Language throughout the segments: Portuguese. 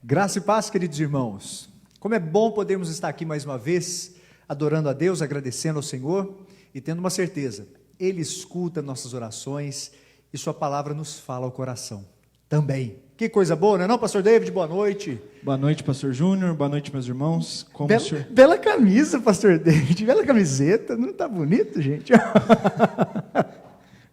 Graça e paz, queridos irmãos. Como é bom podermos estar aqui mais uma vez, adorando a Deus, agradecendo ao Senhor e tendo uma certeza, Ele escuta nossas orações e Sua palavra nos fala ao coração também. Que coisa boa, não é não, pastor David? Boa noite. Boa noite, pastor Júnior, boa noite, meus irmãos. Como o senhor... Bela camisa, pastor David, bela camiseta, não está bonito, gente?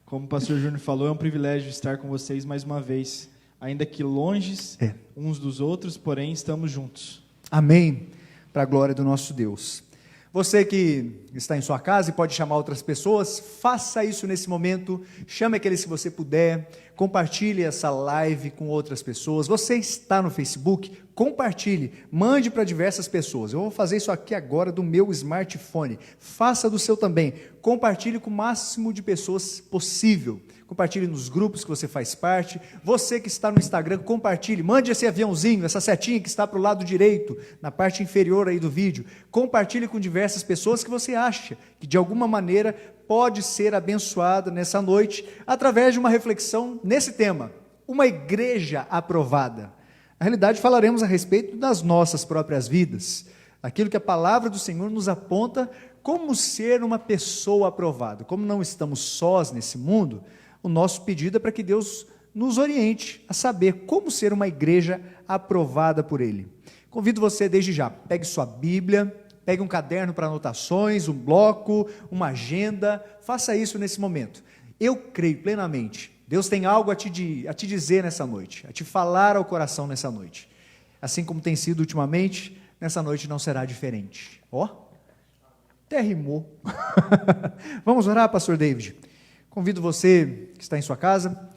Como o pastor Júnior falou, é um privilégio estar com vocês mais uma vez. Ainda que longes uns dos outros, porém estamos juntos. Amém, para a glória do nosso Deus. Você que está em sua casa e pode chamar outras pessoas, faça isso nesse momento, chame aqueles que você puder, compartilhe essa live com outras pessoas. Você está no Facebook, compartilhe, mande para diversas pessoas. Eu vou fazer isso aqui agora do meu smartphone, faça do seu também, compartilhe com o máximo de pessoas possível. Compartilhe nos grupos que você faz parte. Você que está no Instagram, compartilhe. Mande esse aviãozinho, essa setinha que está para o lado direito, na parte inferior aí do vídeo. Compartilhe com diversas pessoas que você acha que de alguma maneira pode ser abençoada nessa noite, através de uma reflexão nesse tema. Uma igreja aprovada. Na realidade, falaremos a respeito das nossas próprias vidas. Aquilo que a palavra do Senhor nos aponta como ser uma pessoa aprovada. Como não estamos sós nesse mundo, o nosso pedido é para que Deus nos oriente a saber como ser uma igreja aprovada por Ele. Convido você desde já, pegue sua Bíblia, pegue um caderno para anotações, um bloco, uma agenda, faça isso nesse momento. Eu creio plenamente, Deus tem algo a te dizer nessa noite, a te falar ao coração nessa noite. Assim como tem sido ultimamente, nessa noite não será diferente. Até rimou. Vamos orar, pastor David? Convido você que está em sua casa,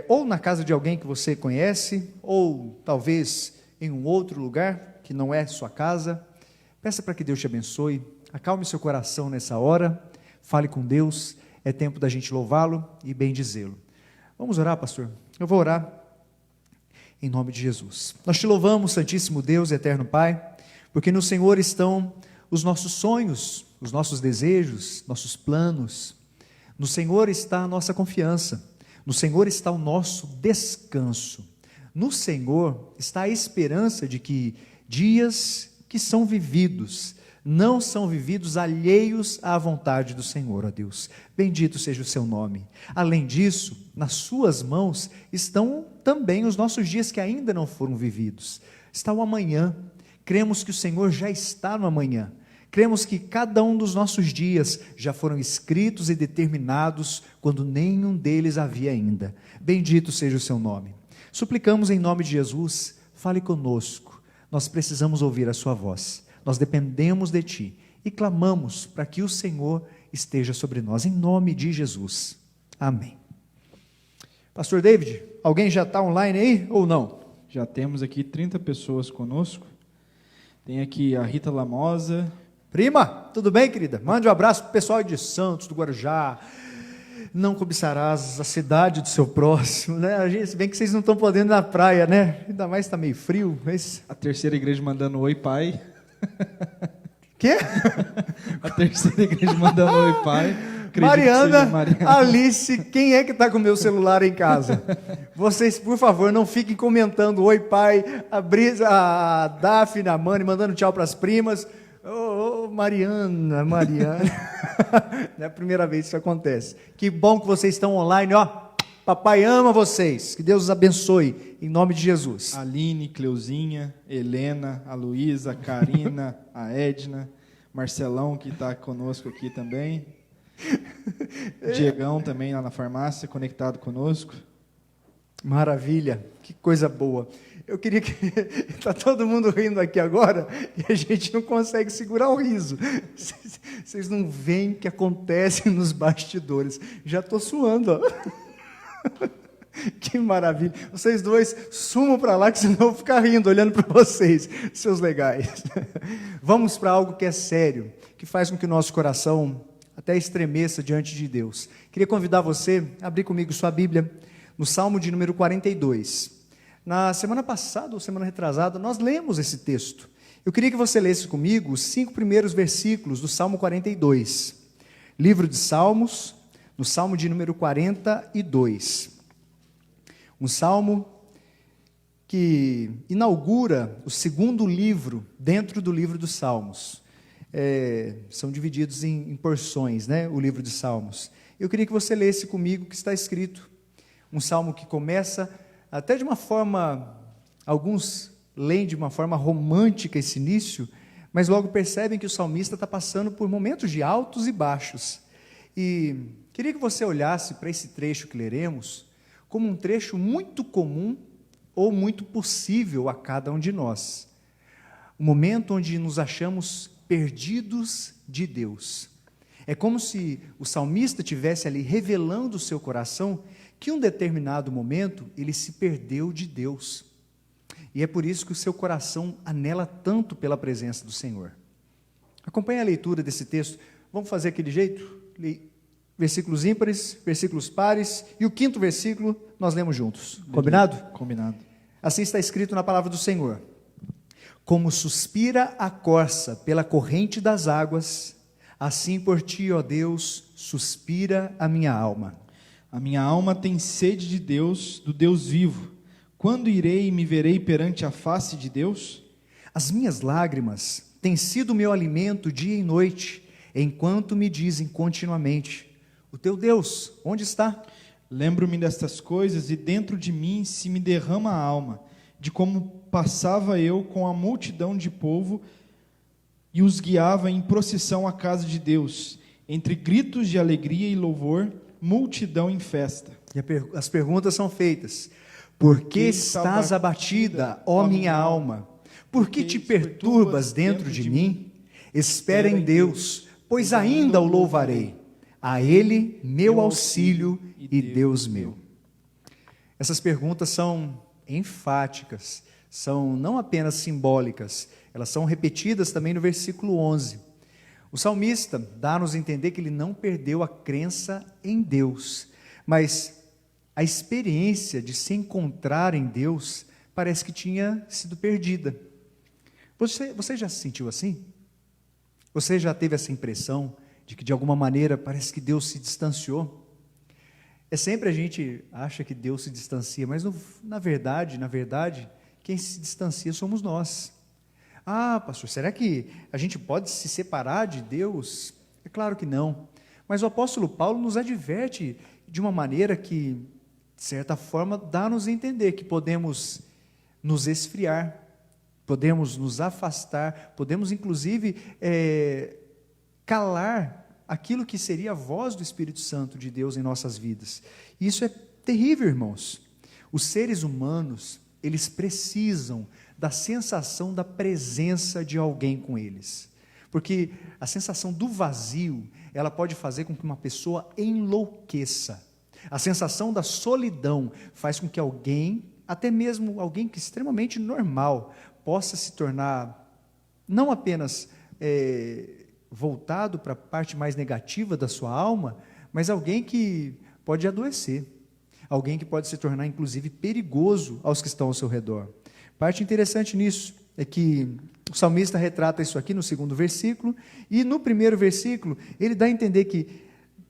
ou na casa de alguém que você conhece, ou talvez em um outro lugar que não é sua casa, peça para que Deus te abençoe, acalme seu coração nessa hora, fale com Deus, é tempo da gente louvá-lo e bendizê-lo. Vamos orar, pastor? Eu vou orar em nome de Jesus. Nós te louvamos, Santíssimo Deus e Eterno Pai, porque no Senhor estão os nossos sonhos, os nossos desejos, nossos planos. No Senhor está a nossa confiança, no Senhor está o nosso descanso, no Senhor está a esperança de que dias que são vividos, não são vividos alheios à vontade do Senhor, ó Deus. Bendito seja o seu nome. Além disso, nas suas mãos estão também os nossos dias que ainda não foram vividos. Está o amanhã, cremos que o Senhor já está no amanhã. Cremos que cada um dos nossos dias já foram escritos e determinados quando nenhum deles havia ainda. Bendito seja o seu nome. Suplicamos em nome de Jesus, fale conosco. Nós precisamos ouvir a sua voz. Nós dependemos de ti e clamamos para que o Senhor esteja sobre nós, em nome de Jesus. Amém. Pastor David, alguém já está online aí ou não? Já temos aqui 30 pessoas conosco. Tem aqui a Rita Lamosa. Prima, tudo bem, querida? Mande um abraço para o pessoal de Santos, do Guarujá. Não cobiçarás a cidade do seu próximo, né? Se bem que vocês não estão podendo ir na praia, né? Ainda mais está meio frio. Mas... A terceira igreja mandando oi, pai. Quê? A terceira igreja mandando oi, pai. Mariana, Alice, quem é que está com o meu celular em casa? Vocês, por favor, não fiquem comentando oi, pai, a Brisa, a Daphne, a Mani, mandando tchau para as primas. Mariana. Não é a primeira vez que isso acontece. Que bom que vocês estão online, Papai ama vocês. Que Deus os abençoe, em nome de Jesus. Aline, Cleuzinha, Helena, a Luísa, a Karina, a Edna, Marcelão, que está conosco aqui também. Diegão também lá na farmácia, conectado conosco. Maravilha, que coisa boa. Eu queria que... Está todo mundo rindo aqui agora e a gente não consegue segurar o riso. Vocês não veem o que acontece nos bastidores. Já estou suando, Que maravilha. Vocês dois sumam para lá, que senão eu vou ficar rindo, olhando para vocês, seus legais. Vamos para algo que é sério, que faz com que o nosso coração até estremeça diante de Deus. Queria convidar você a abrir comigo sua Bíblia no Salmo de número 42. Na semana passada, ou semana retrasada, nós lemos esse texto. Eu queria que você lesse comigo os 5 primeiros versículos do Salmo 42. Livro de Salmos, no Salmo de número 42. Um salmo que inaugura o segundo livro dentro do livro dos Salmos. São divididos em porções, né, o livro de Salmos. Eu queria que você lesse comigo o que está escrito. Um salmo que começa até de uma forma, alguns leem de uma forma romântica esse início, mas logo percebem que o salmista está passando por momentos de altos e baixos. E queria que você olhasse para esse trecho que leremos como um trecho muito comum ou muito possível a cada um de nós. Um momento onde nos achamos perdidos de Deus. É como se o salmista tivesse ali revelando o seu coração que em um determinado momento ele se perdeu de Deus. E é por isso que o seu coração anela tanto pela presença do Senhor. Acompanhe a leitura desse texto. Vamos fazer aquele jeito? Versículos ímpares, versículos pares, e o quinto versículo nós lemos juntos. Beleza. Combinado? Combinado. Assim está escrito na palavra do Senhor. Como suspira a corça pela corrente das águas, assim por ti, ó Deus, suspira a minha alma. A minha alma tem sede de Deus, do Deus vivo. Quando irei e me verei perante a face de Deus? As minhas lágrimas têm sido meu alimento dia e noite, enquanto me dizem continuamente: o teu Deus, onde está? Lembro-me destas coisas e dentro de mim se me derrama a alma, de como passava eu com a multidão de povo e os guiava em procissão à casa de Deus, entre gritos de alegria e louvor, multidão em festa. E as perguntas são feitas. Por que estás abatida, ó minha alma? Por que te perturbas dentro de mim? Espera em Deus, pois ainda o louvarei. A Ele, meu auxílio e Deus meu. Essas perguntas são enfáticas, são não apenas simbólicas, elas são repetidas também no versículo 11. O salmista dá-nos a entender que ele não perdeu a crença em Deus, mas a experiência de se encontrar em Deus parece que tinha sido perdida. Você já se sentiu assim? Você já teve essa impressão de que de alguma maneira parece que Deus se distanciou? Sempre a gente acha que Deus se distancia, mas na verdade, quem se distancia somos nós. Ah, pastor, será que a gente pode se separar de Deus? É claro que não. Mas o apóstolo Paulo nos adverte de uma maneira que, de certa forma, dá-nos a entender que podemos nos esfriar, podemos nos afastar, podemos inclusive calar aquilo que seria a voz do Espírito Santo de Deus em nossas vidas. E isso é terrível, irmãos. Os seres humanos, eles precisam da sensação da presença de alguém com eles. Porque a sensação do vazio, ela pode fazer com que uma pessoa enlouqueça. A sensação da solidão faz com que alguém, até mesmo alguém que é extremamente normal, possa se tornar não apenas voltado para a parte mais negativa da sua alma, mas alguém que pode adoecer, alguém que pode se tornar inclusive perigoso aos que estão ao seu redor. Parte interessante nisso é que o salmista retrata isso aqui no segundo versículo, e no primeiro versículo ele dá a entender que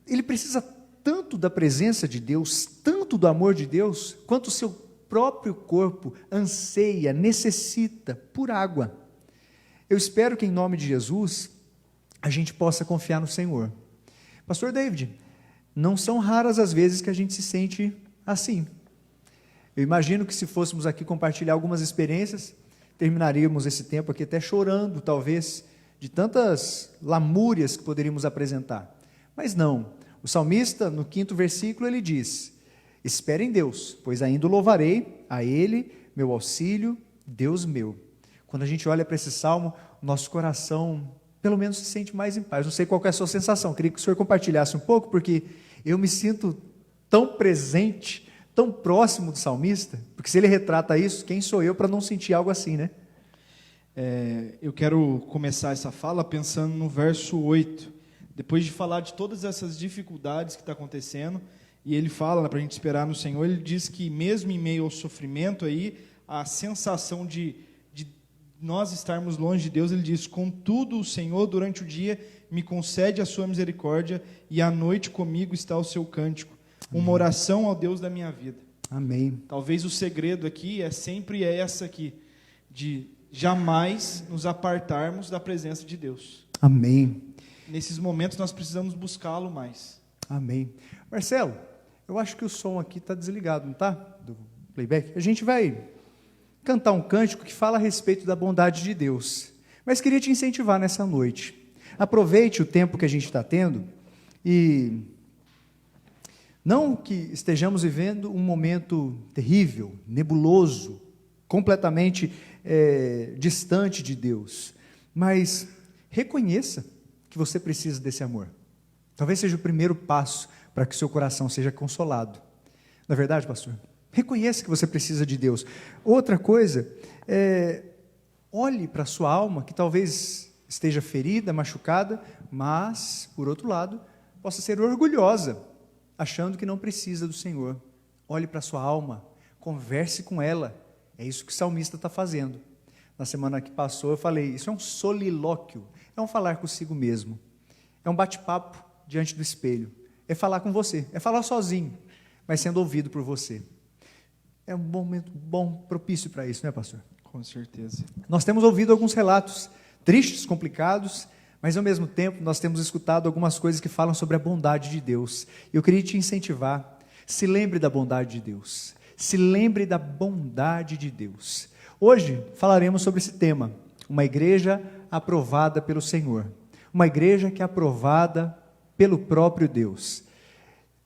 ele precisa tanto da presença de Deus, tanto do amor de Deus, quanto o seu próprio corpo anseia, necessita por água. Eu espero que em nome de Jesus a gente possa confiar no Senhor. Pastor David, não são raras as vezes que a gente se sente assim. Eu imagino que se fôssemos aqui compartilhar algumas experiências, terminaríamos esse tempo aqui até chorando, talvez, de tantas lamúrias que poderíamos apresentar. Mas não. O salmista, no 5º versículo, ele diz: espere em Deus, pois ainda o louvarei, a Ele, meu auxílio, Deus meu. Quando a gente olha para esse salmo, o nosso coração, pelo menos, se sente mais em paz. Não sei qual é a sua sensação, queria que o senhor compartilhasse um pouco, porque eu me sinto tão presente, tão próximo do salmista, porque se ele retrata isso, quem sou eu para não sentir algo assim, né? Eu quero começar essa fala pensando no verso 8, depois de falar de todas essas dificuldades que está acontecendo, e ele fala para a gente esperar no Senhor, ele diz que mesmo em meio ao sofrimento aí, a sensação de nós estarmos longe de Deus, ele diz: contudo o Senhor durante o dia me concede a sua misericórdia, e à noite comigo está o seu cântico, uma oração ao Deus da minha vida. Amém. Talvez o segredo aqui sempre essa aqui, de jamais nos apartarmos da presença de Deus. Amém. Nesses momentos nós precisamos buscá-lo mais. Amém. Marcelo, eu acho que o som aqui está desligado, não está? Do playback. A gente vai cantar um cântico que fala a respeito da bondade de Deus. Mas queria te incentivar nessa noite. Aproveite o tempo que a gente está tendo e não que estejamos vivendo um momento terrível, nebuloso, completamente distante de Deus, mas reconheça que você precisa desse amor. Talvez seja o primeiro passo para que o seu coração seja consolado. Não é verdade, pastor? Reconheça que você precisa de Deus. Outra coisa, olhe para a sua alma, que talvez esteja ferida, machucada, mas, por outro lado, possa ser orgulhosa, achando que não precisa do Senhor. Olhe para a sua alma, converse com ela. É isso que o salmista está fazendo. Na semana que passou eu falei, isso é um solilóquio, é um falar consigo mesmo. É um bate-papo diante do espelho. É falar com você, é falar sozinho, mas sendo ouvido por você. É um momento bom, propício para isso, não é, pastor? Com certeza. Nós temos ouvido alguns relatos tristes, complicados, mas ao mesmo tempo nós temos escutado algumas coisas que falam sobre a bondade de Deus. Eu queria te incentivar, se lembre da bondade de Deus, se lembre da bondade de Deus. Hoje falaremos sobre esse tema, uma igreja aprovada pelo Senhor, uma igreja que é aprovada pelo próprio Deus.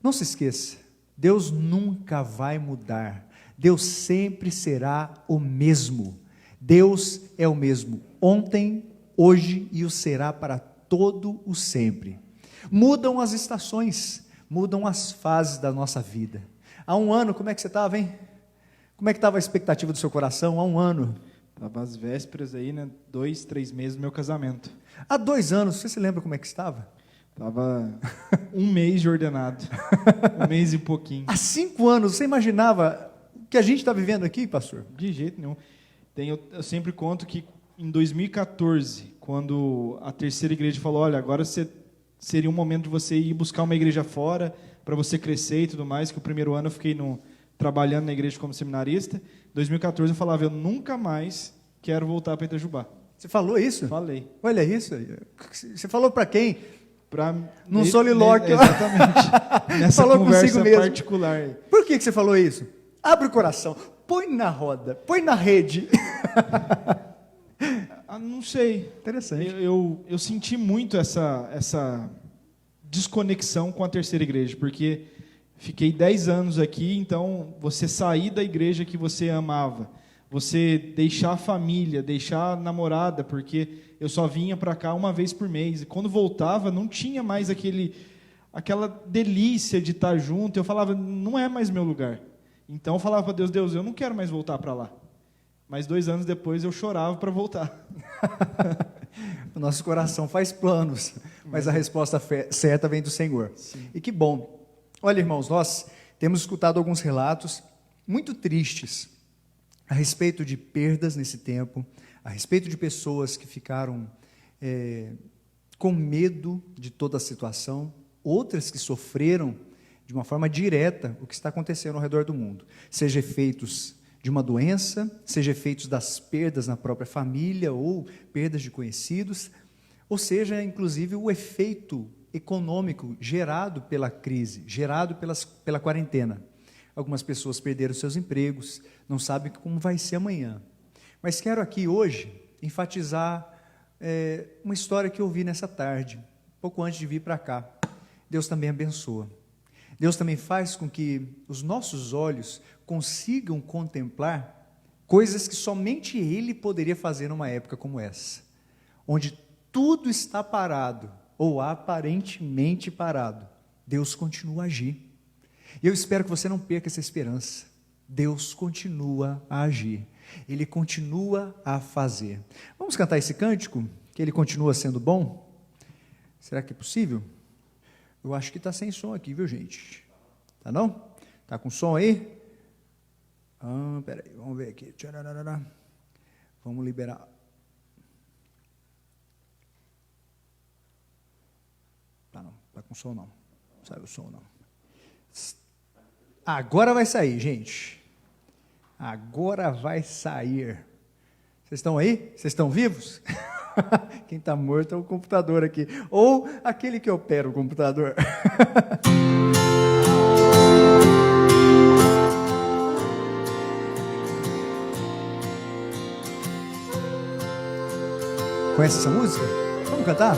Não se esqueça, Deus nunca vai mudar, Deus sempre será o mesmo. Deus é o mesmo ontem, hoje e o será para todo o sempre. Mudam as estações, mudam as fases da nossa vida. Há um ano, como é que você estava, hein? Como é que estava a expectativa do seu coração há um ano? Estava às vésperas aí, né? 2, 3 meses do meu casamento. Há 2 anos, você se lembra como é que estava? Estava 1 mês de ordenado. 1 mês e pouquinho. Há 5 anos, você imaginava o que a gente está vivendo aqui, pastor? De jeito nenhum. Eu sempre conto que em 2014, quando a terceira igreja falou, olha, agora seria um momento de você ir buscar uma igreja fora, para você crescer e tudo mais, que o primeiro ano eu fiquei trabalhando na igreja como seminarista. Em 2014 eu falava, eu nunca mais quero voltar para Itajubá. Você falou isso? Falei. Olha isso. Você falou para quem? Num Num solilóquio. Exatamente. Nessa falou conversa consigo mesmo. particular. Por que você falou isso? Abre o coração, põe na roda, põe na rede. Não sei. Interessante. Eu senti muito essa desconexão com a terceira igreja, porque fiquei 10 anos aqui, então você sair da igreja que você amava, você deixar a família, deixar a namorada, porque eu só vinha para cá uma vez por mês, e quando voltava não tinha mais aquela delícia de estar junto. Eu falava, não é mais meu lugar. Então eu falava para Deus, eu não quero mais voltar para lá. Mas 2 anos depois eu chorava para voltar. O nosso coração faz planos, mas a resposta certa vem do Senhor. Sim. E que bom. Olha, irmãos, nós temos escutado alguns relatos muito tristes a respeito de perdas nesse tempo, a respeito de pessoas que ficaram com medo de toda a situação, outras que sofreram de uma forma direta o que está acontecendo ao redor do mundo, seja efeitos de uma doença, seja efeitos das perdas na própria família ou perdas de conhecidos, ou seja, inclusive o efeito econômico gerado pela crise, gerado pela quarentena. Algumas pessoas perderam seus empregos, não sabem como vai ser amanhã. Mas quero aqui hoje enfatizar uma história que eu ouvi nessa tarde, pouco antes de vir para cá. Deus também abençoa. Deus também faz com que os nossos olhos consigam contemplar coisas que somente Ele poderia fazer numa época como essa, onde tudo está parado, ou aparentemente parado. Deus continua a agir. E eu espero que você não perca essa esperança. Deus continua a agir. Ele continua a fazer. Vamos cantar esse cântico? Que ele continua sendo bom? Será que é possível? Eu acho que está sem som aqui, viu, gente? Tá não? Tá com som aí? Peraí, vamos ver aqui. Vamos liberar. Tá não, tá com som não. Não saiu o som não. Agora vai sair, gente. Agora vai sair. Vocês estão aí? Vocês estão vivos? Quem está morto é o computador aqui. Ou aquele que opera o computador. Conhece essa música? Vamos cantar?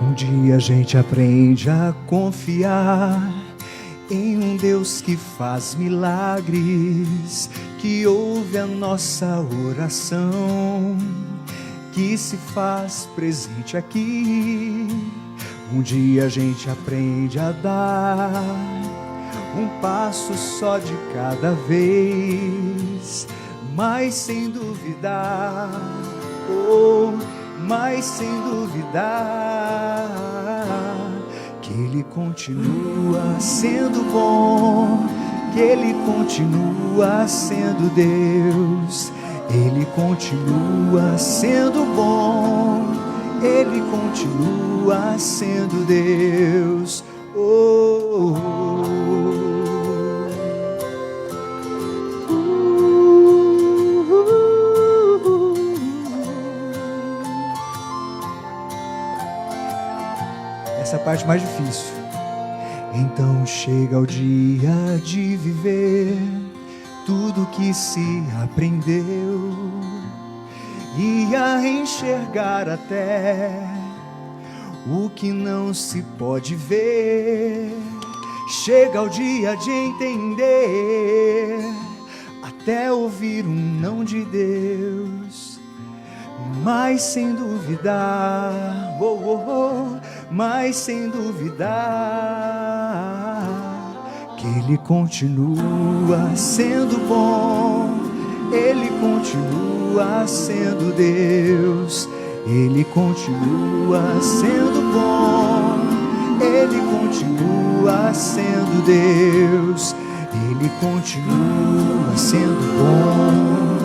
Um dia a gente aprende a confiar em um Deus que faz milagres, que ouve a nossa oração, que se faz presente aqui. Um dia a gente aprende a dar um passo só de cada vez, mas sem duvidar, mas sem duvidar, que Ele continua sendo bom, que Ele continua sendo Deus, Ele continua sendo bom, Ele continua sendo Deus. Oh, oh, oh. Essa é a parte mais difícil. Então chega o dia de viver tudo que se aprendeu e a enxergar até o que não se pode ver. Chega o dia de entender, até ouvir um não de Deus, mas sem duvidar, mas sem duvidar, que Ele continua sendo bom, Ele continua sendo Deus, Ele continua sendo bom, Ele continua sendo Deus, Ele continua sendo bom,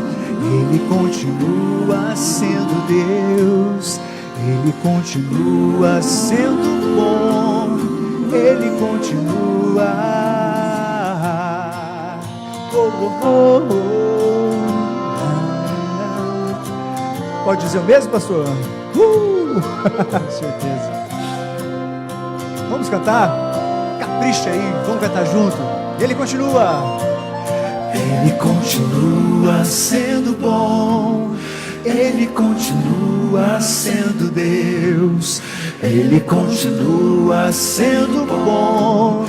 Ele continua sendo Deus, Ele continua sendo bom, Ele continua. Pode dizer o mesmo, pastor? Com certeza. Vamos cantar? Capricha aí, vamos cantar junto. Ele continua. Ele continua sendo bom, Ele continua sendo Deus, Ele continua sendo bom,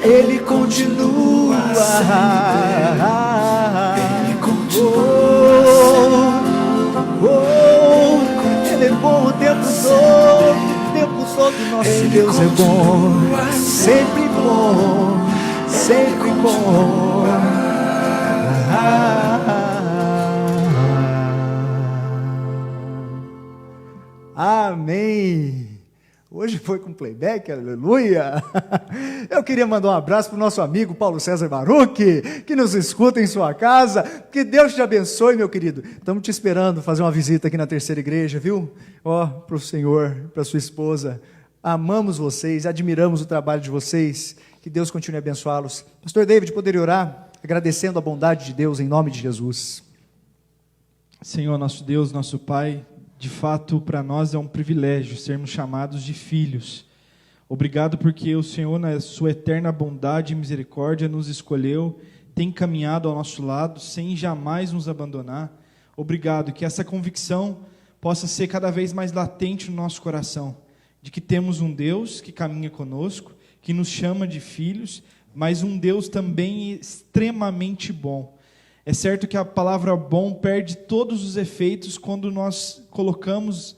Ele continua sendo Deus, Ele continua Ele é bom o tempo todo, nosso Deus é bom, sempre bom, sempre bom. Amém. Hoje foi com playback, aleluia. Eu queria mandar um abraço para o nosso amigo Paulo César Baruch, que nos escuta em sua casa. Que Deus te abençoe, meu querido. Estamos te esperando fazer uma visita aqui na terceira igreja, viu? Para o Senhor, para sua esposa. Amamos vocês, admiramos o trabalho de vocês. Que Deus continue a abençoá-los. Pastor David, poderia orar? Agradecendo a bondade de Deus em nome de Jesus. Senhor, nosso Deus, nosso Pai, de fato, para nós é um privilégio sermos chamados de filhos. Obrigado porque o Senhor, na sua eterna bondade e misericórdia, nos escolheu, tem caminhado ao nosso lado, sem jamais nos abandonar. Obrigado, que essa convicção possa ser cada vez mais latente no nosso coração, de que temos um Deus que caminha conosco, que nos chama de filhos, mas um Deus também extremamente bom. É certo que a palavra bom perde todos os efeitos quando nós colocamos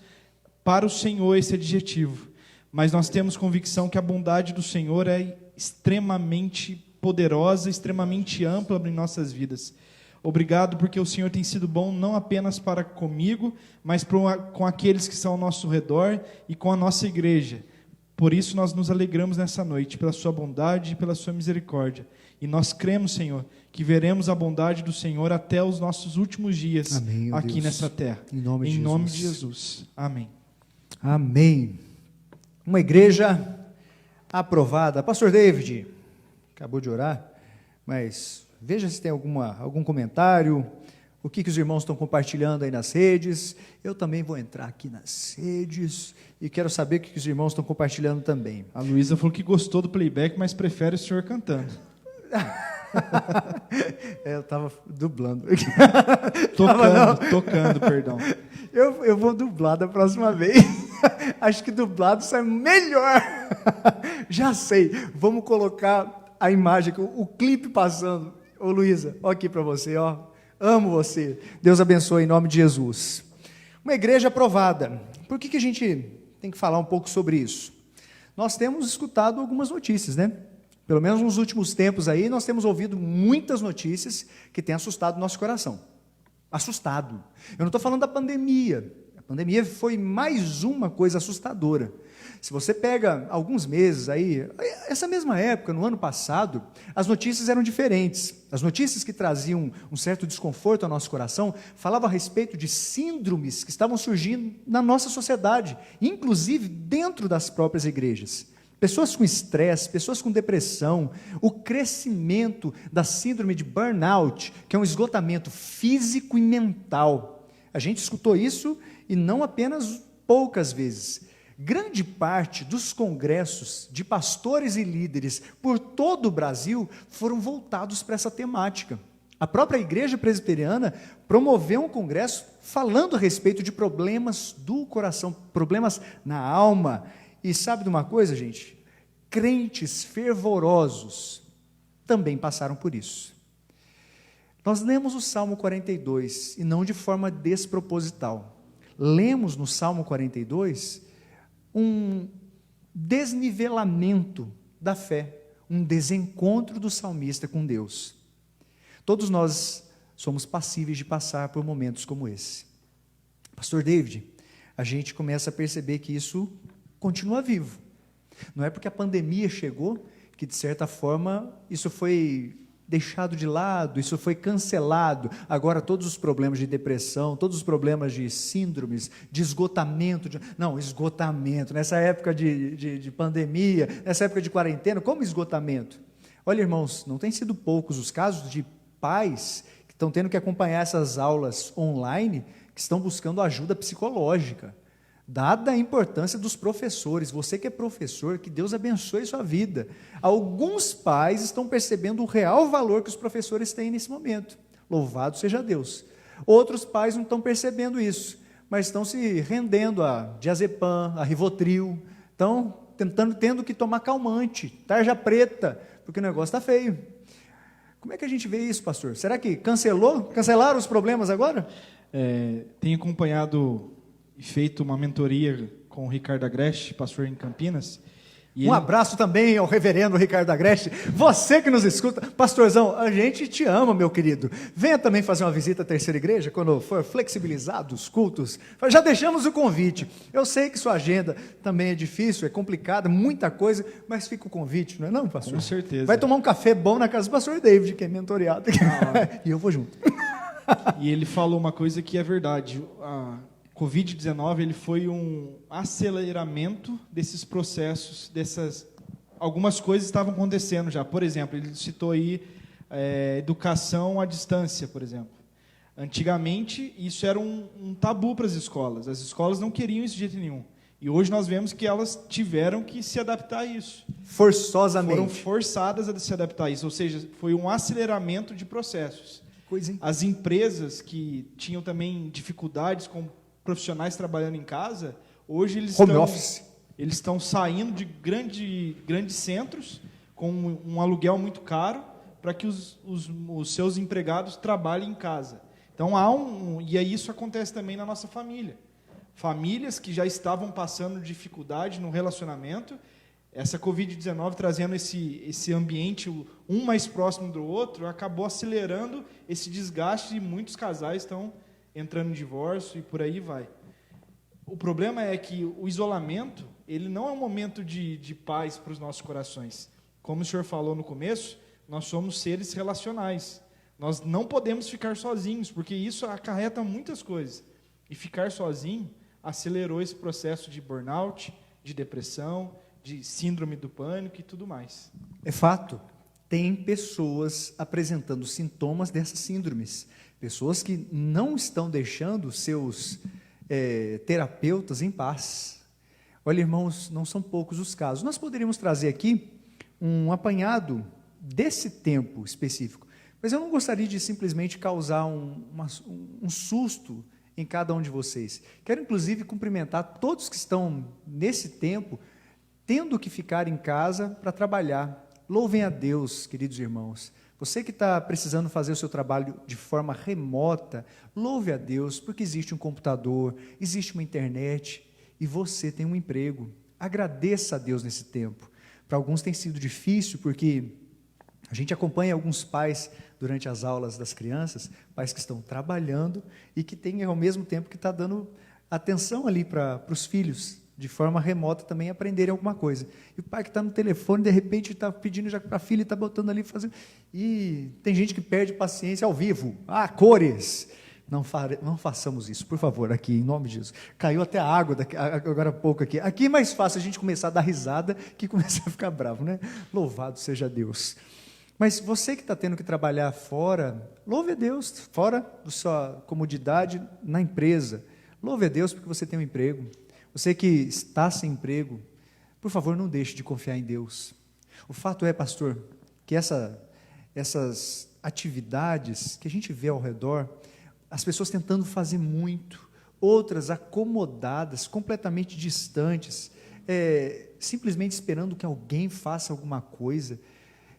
para o Senhor esse adjetivo. Mas nós temos convicção que a bondade do Senhor é extremamente poderosa, extremamente ampla em nossas vidas. Obrigado porque o Senhor tem sido bom não apenas para comigo, mas com aqueles que estão ao nosso redor e com a nossa igreja. Por isso nós nos alegramos nessa noite, pela sua bondade e pela sua misericórdia. E nós cremos, Senhor, que veremos a bondade do Senhor até os nossos últimos dias. Amém, aqui Deus. Nessa terra. Em nome de Jesus. Amém. Amém. Uma igreja Aprovada. Pastor David, acabou de orar, mas veja se tem algum comentário, o que os irmãos estão compartilhando aí nas redes. Eu também vou entrar aqui nas redes e quero saber o que os irmãos estão compartilhando também. A Luísa falou que gostou do playback, mas prefere o senhor cantando. Eu estava dublando. Tocando, perdão. Eu vou dublar da próxima vez. Acho que dublado sai melhor. Já sei. Vamos colocar a imagem, o clipe passando. Ô Luísa, ó aqui para você, ó. Amo você. Deus abençoe em nome de Jesus. Uma igreja aprovada. Por que a gente tem que falar um pouco sobre isso? Nós temos escutado algumas notícias, né? Pelo menos nos últimos tempos aí, nós temos ouvido muitas notícias que têm assustado o nosso coração. Assustado. Eu não estou falando da pandemia. A pandemia foi mais uma coisa assustadora. Se você pega alguns meses aí, essa mesma época, no ano passado, as notícias eram diferentes. As notícias que traziam um certo desconforto ao nosso coração falavam a respeito de síndromes que estavam surgindo na nossa sociedade, inclusive dentro das próprias igrejas. Pessoas com estresse, pessoas com depressão, o crescimento da síndrome de burnout, que é um esgotamento físico e mental. A gente escutou isso e não apenas poucas vezes. Grande parte dos congressos de pastores e líderes por todo o Brasil foram voltados para essa temática. A própria Igreja Presbiteriana promoveu um congresso falando a respeito de problemas do coração, problemas na alma. E sabe de uma coisa, gente? Crentes fervorosos também passaram por isso. Nós lemos o Salmo 42, e não de forma desproposital. Lemos no Salmo 42 um desnivelamento da fé, um desencontro do salmista com Deus. Todos nós somos passíveis de passar por momentos como esse. Pastor David, a gente começa a perceber que isso continua vivo. Não é porque a pandemia chegou que, de certa forma, isso foi deixado de lado, isso foi cancelado. Agora todos os problemas de depressão, todos os problemas de síndromes, de esgotamento, esgotamento, nessa época de pandemia, nessa época de quarentena, como esgotamento? Olha, irmãos, não tem sido poucos os casos de pais que estão tendo que acompanhar essas aulas online, que estão buscando ajuda psicológica. Dada a importância dos professores, você que é professor, que Deus abençoe sua vida. Alguns pais estão percebendo o real valor que os professores têm nesse momento. Louvado seja Deus. Outros pais não estão percebendo isso, mas estão se rendendo a diazepam, a Rivotril, estão tendo que tomar calmante, tarja preta, porque o negócio está feio. Como é que a gente vê isso, pastor? Será que cancelaram os problemas agora? Tenho acompanhado e feito uma mentoria com o Ricardo Agreste, pastor em Campinas. Abraço também ao reverendo Ricardo Agreste, você que nos escuta. Pastorzão, a gente te ama, meu querido. Venha também fazer uma visita à Terceira Igreja, quando for flexibilizado os cultos. Já deixamos o convite. Eu sei que sua agenda também é difícil, é complicada, muita coisa, mas fica o convite, não é não, pastor? Com certeza. Vai tomar um café bom na casa do pastor David, que é mentoreado. E eu vou junto. E ele falou uma coisa que é verdade. A Covid-19 ele foi um aceleramento desses processos, algumas coisas estavam acontecendo já. Por exemplo, ele citou aí educação à distância, por exemplo. Antigamente, isso era um tabu para as escolas. As escolas não queriam isso de jeito nenhum. E hoje nós vemos que elas tiveram que se adaptar a isso. Forçosamente. Foram forçadas a se adaptar a isso. Ou seja, foi um aceleramento de processos. As empresas que tinham também dificuldades com profissionais trabalhando em casa, hoje eles estão saindo de grandes centros com um aluguel muito caro para que os seus empregados trabalhem em casa. Então e aí isso acontece também na nossa família. Famílias que já estavam passando dificuldade no relacionamento, essa Covid-19 trazendo esse ambiente um mais próximo do outro, acabou acelerando esse desgaste e muitos casais estão entrando em divórcio e por aí vai. O problema é que o isolamento, ele não é um momento de paz para os nossos corações. Como o senhor falou no começo, nós somos seres relacionais. Nós não podemos ficar sozinhos, porque isso acarreta muitas coisas. E ficar sozinho acelerou esse processo de burnout, de depressão, de síndrome do pânico e tudo mais. É fato. Tem pessoas apresentando sintomas dessas síndromes. Pessoas que não estão deixando seus terapeutas em paz. Olha, irmãos, não são poucos os casos. Nós poderíamos trazer aqui um apanhado desse tempo específico, mas eu não gostaria de simplesmente causar um susto em cada um de vocês. Quero, inclusive, cumprimentar todos que estão nesse tempo, tendo que ficar em casa para trabalhar. Louvem a Deus, queridos irmãos. Você que está precisando fazer o seu trabalho de forma remota, louve a Deus, porque existe um computador, existe uma internet, e você tem um emprego. Agradeça a Deus nesse tempo. Para alguns tem sido difícil, porque a gente acompanha alguns pais durante as aulas das crianças, pais que estão trabalhando e que têm, ao mesmo tempo, que está dando atenção ali para os filhos, de forma remota também aprenderem alguma coisa. E o pai que está no telefone, de repente, está pedindo já para a filha, está botando ali, fazendo... E tem gente que perde paciência ao vivo. Cores! Não façamos isso, por favor, aqui, em nome de Jesus. Caiu até a água agora há pouco aqui. Aqui é mais fácil a gente começar a dar risada que começar a ficar bravo, né? Louvado seja Deus. Mas você que está tendo que trabalhar fora, louve a Deus, fora da sua comodidade na empresa. Louve a Deus porque você tem um emprego. Você que está sem emprego, por favor, não deixe de confiar em Deus. O fato é, pastor, que essas atividades que a gente vê ao redor, as pessoas tentando fazer muito, outras acomodadas, completamente distantes, simplesmente esperando que alguém faça alguma coisa,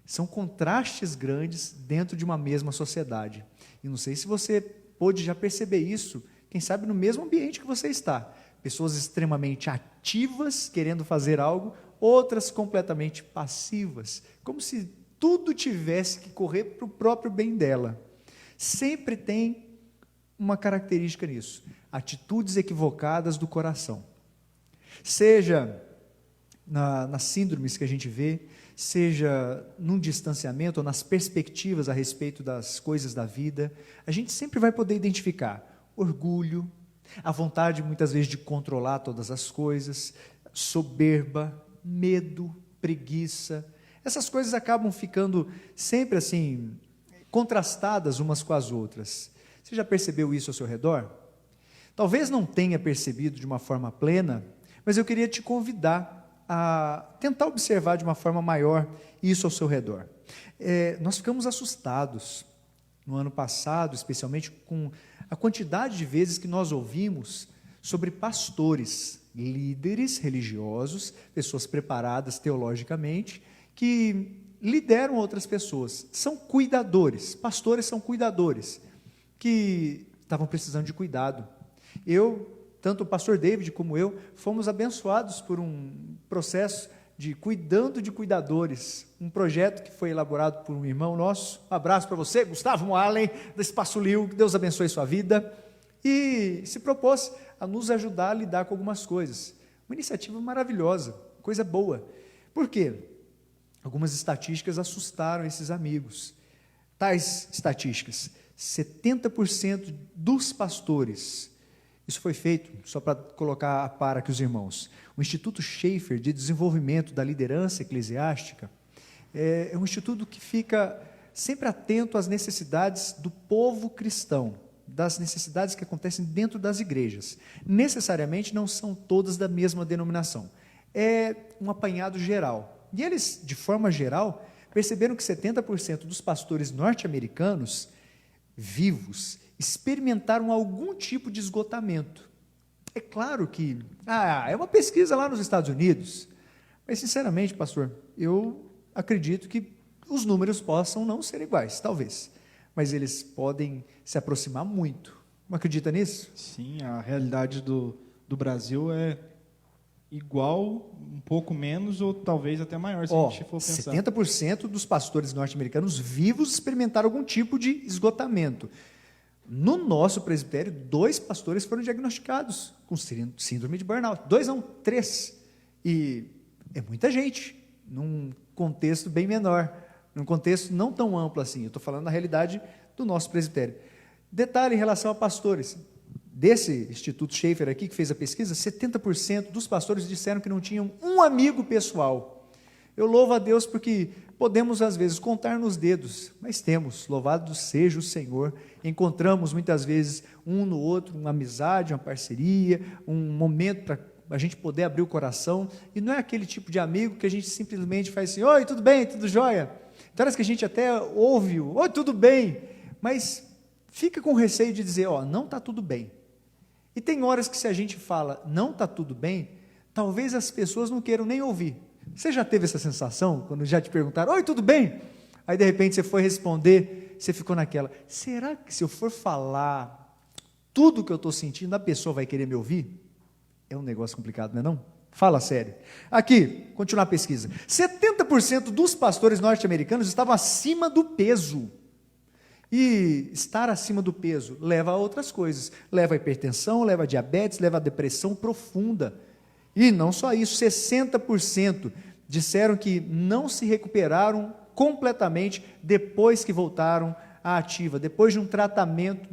são contrastes grandes dentro de uma mesma sociedade. E não sei se você pôde já perceber isso, quem sabe no mesmo ambiente que você está. Pessoas extremamente ativas, querendo fazer algo, outras completamente passivas, como se tudo tivesse que correr para o próprio bem dela. Sempre tem uma característica nisso, atitudes equivocadas do coração. Seja nas síndromes que a gente vê, seja num distanciamento ou nas perspectivas a respeito das coisas da vida, a gente sempre vai poder identificar orgulho, a vontade muitas vezes de controlar todas as coisas, soberba, medo, preguiça. Essas coisas acabam ficando sempre assim, contrastadas umas com as outras. Você já percebeu isso ao seu redor? Talvez não tenha percebido de uma forma plena, mas eu queria te convidar a tentar observar de uma forma maior isso ao seu redor. Nós ficamos assustados no ano passado, especialmente com a quantidade de vezes que nós ouvimos sobre pastores, líderes religiosos, pessoas preparadas teologicamente, que lideram outras pessoas, são cuidadores, pastores são cuidadores, que estavam precisando de cuidado. Tanto o pastor David como eu, fomos abençoados por um processo de cuidando de cuidadores, um projeto que foi elaborado por um irmão nosso. Um abraço para você, Gustavo Moalen, da Espaço Lil, que Deus abençoe sua vida, e se propôs a nos ajudar a lidar com algumas coisas. Uma iniciativa maravilhosa, coisa boa. Por quê? Algumas estatísticas assustaram esses amigos. Tais estatísticas: 70% dos pastores. Isso foi feito, só para colocar a par aqui os irmãos, o Instituto Schaeffer de Desenvolvimento da Liderança Eclesiástica é um instituto que fica sempre atento às necessidades do povo cristão, das necessidades que acontecem dentro das igrejas. Necessariamente não são todas da mesma denominação, é um apanhado geral. E eles, de forma geral, perceberam que 70% dos pastores norte-americanos vivos experimentaram algum tipo de esgotamento. É claro que, é uma pesquisa lá nos Estados Unidos, mas sinceramente, pastor, eu acredito que os números possam não ser iguais, talvez, mas eles podem se aproximar muito. Não acredita nisso? Sim, a realidade do Brasil é igual, um pouco menos, ou talvez até maior, se a gente for pensar. 70% dos pastores norte-americanos vivos experimentaram algum tipo de esgotamento. No nosso presbitério, 2 pastores foram diagnosticados com síndrome de burnout. 2 não, 3. E é muita gente, num contexto bem menor, num contexto não tão amplo assim. Eu estou falando da realidade do nosso presbitério. Detalhe em relação a pastores. desse Instituto Schaefer aqui, que fez a pesquisa, 70% dos pastores disseram que não tinham um amigo pessoal. Eu louvo a Deus porque podemos, às vezes, contar nos dedos, mas temos, louvado seja o Senhor, encontramos muitas vezes um no outro, uma amizade, uma parceria, um momento para a gente poder abrir o coração, e não é aquele tipo de amigo que a gente simplesmente faz assim, oi, tudo bem, tudo jóia? Então, horas que a gente até ouve, oi, tudo bem, mas fica com receio de dizer, não está tudo bem. E tem horas que se a gente fala, não está tudo bem, talvez as pessoas não queiram nem ouvir. Você já teve essa sensação, quando já te perguntaram, oi, tudo bem? Aí de repente você foi responder, você ficou naquela, será que se eu for falar tudo o que eu estou sentindo, a pessoa vai querer me ouvir? É um negócio complicado, não é não? Fala sério. Aqui, continuar a pesquisa. 70% dos pastores norte-americanos estavam acima do peso. E estar acima do peso leva a outras coisas. Leva a hipertensão, leva a diabetes, leva a depressão profunda. E não só isso, 60% disseram que não se recuperaram completamente depois que voltaram à ativa, depois de um tratamento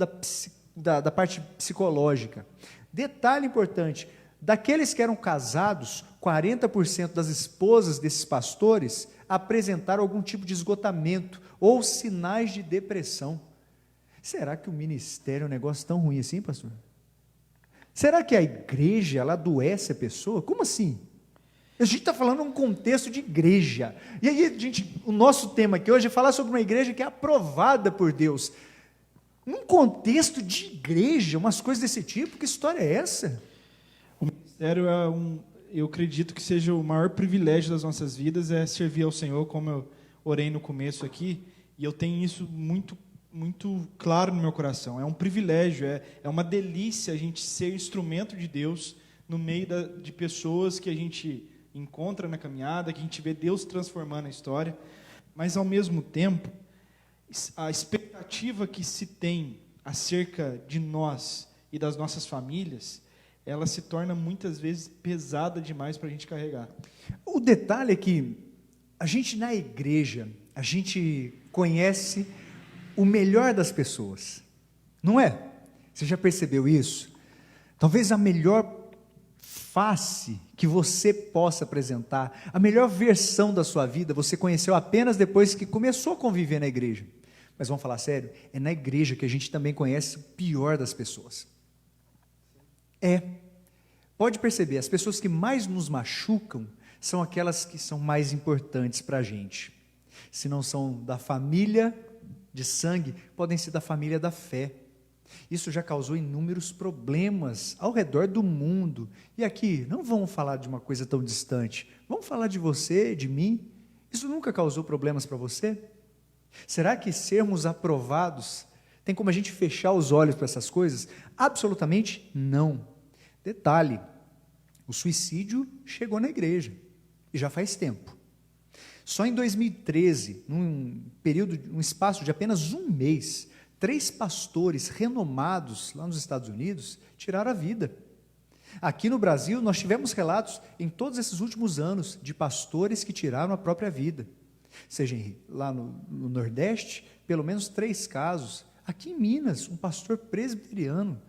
da parte psicológica. Detalhe importante, daqueles que eram casados, 40% das esposas desses pastores apresentaram algum tipo de esgotamento ou sinais de depressão. Será que o ministério é um negócio tão ruim assim, pastor? Será que a igreja, ela adoece a pessoa? Como assim? A gente está falando num contexto de igreja. E aí, o nosso tema aqui hoje é falar sobre uma igreja que é aprovada por Deus. Num contexto de igreja, umas coisas desse tipo, que história é essa? O ministério eu acredito que seja o maior privilégio das nossas vidas, é servir ao Senhor, como eu orei no começo aqui, e eu tenho isso muito claro no meu coração. É um privilégio, é uma delícia a gente ser instrumento de Deus no meio de pessoas que a gente encontra na caminhada, que a gente vê Deus transformando a história, mas ao mesmo tempo, a expectativa que se tem acerca de nós e das nossas famílias, ela se torna muitas vezes pesada demais para a gente carregar. O detalhe é que a gente na igreja, a gente conhece o melhor das pessoas, não é? Você já percebeu isso? Talvez a melhor face que você possa apresentar, a melhor versão da sua vida, você conheceu apenas depois que começou a conviver na igreja. Mas vamos falar sério, é na igreja que a gente também conhece o pior das pessoas. Pode perceber, as pessoas que mais nos machucam são aquelas que são mais importantes para a gente. Se não são da família de sangue, podem ser da família da fé. Isso já causou inúmeros problemas ao redor do mundo. E aqui, não vamos falar de uma coisa tão distante, vamos falar de você, de mim. Isso nunca causou problemas para você? Será que sermos aprovados tem como a gente fechar os olhos para essas coisas? Absolutamente não. Detalhe, o suicídio chegou na igreja, e já faz tempo. Só em 2013, num espaço de apenas um mês, 3 pastores renomados lá nos Estados Unidos tiraram a vida. Aqui no Brasil, nós tivemos relatos em todos esses últimos anos de pastores que tiraram a própria vida. Seja lá no Nordeste, pelo menos 3 casos. Aqui em Minas, um pastor presbiteriano,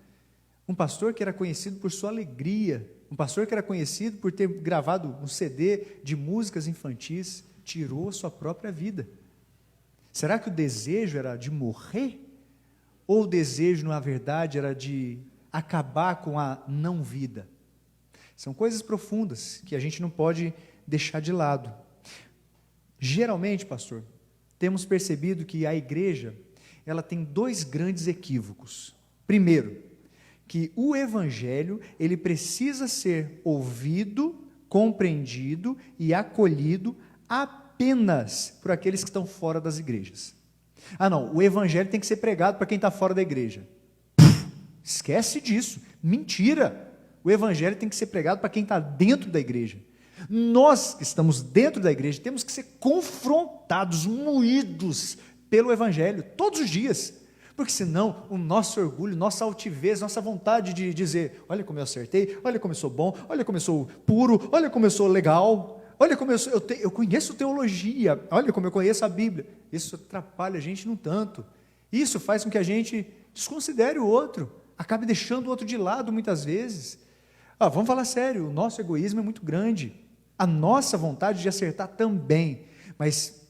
um pastor que era conhecido por sua alegria, um pastor que era conhecido por ter gravado um CD de músicas infantis, tirou a sua própria vida. Será que o desejo era de morrer? Ou o desejo, na verdade, era de acabar com a não-vida? São coisas profundas que a gente não pode deixar de lado. Geralmente, pastor, temos percebido que a igreja, ela tem 2 grandes equívocos. Primeiro, que o evangelho, ele precisa ser ouvido, compreendido e acolhido apenas por aqueles que estão fora das igrejas. Não, o evangelho tem que ser pregado para quem está fora da igreja. Esquece disso, mentira. O evangelho tem que ser pregado para quem está dentro da igreja. Nós que estamos dentro da igreja temos que ser confrontados, moídos pelo evangelho todos os dias, porque senão o nosso orgulho, nossa altivez, nossa vontade de dizer, olha como eu acertei, olha como eu sou bom, olha como eu sou puro, olha como eu sou legal, olha como eu conheço teologia, olha como eu conheço a Bíblia. Isso atrapalha a gente num tanto. Isso faz com que a gente desconsidere o outro. acabe deixando o outro de lado muitas vezes. Vamos falar sério, o nosso egoísmo é muito grande, a nossa vontade de acertar também, mas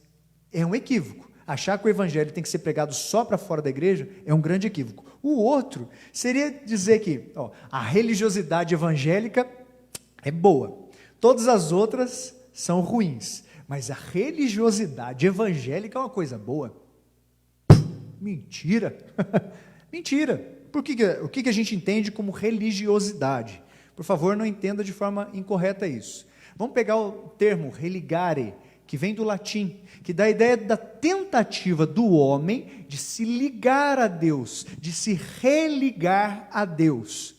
é um equívoco. Achar que o evangelho tem que ser pregado só para fora da igreja é um grande equívoco. O outro seria dizer que a religiosidade evangélica é boa, todas as outras são ruins, mas a religiosidade evangélica é uma coisa boa. Mentira! Mentira! O que a gente entende como religiosidade? Por favor, não entenda de forma incorreta isso. Vamos pegar o termo religare, que vem do latim, que dá a ideia da tentativa do homem de se ligar a Deus, de se religar a Deus.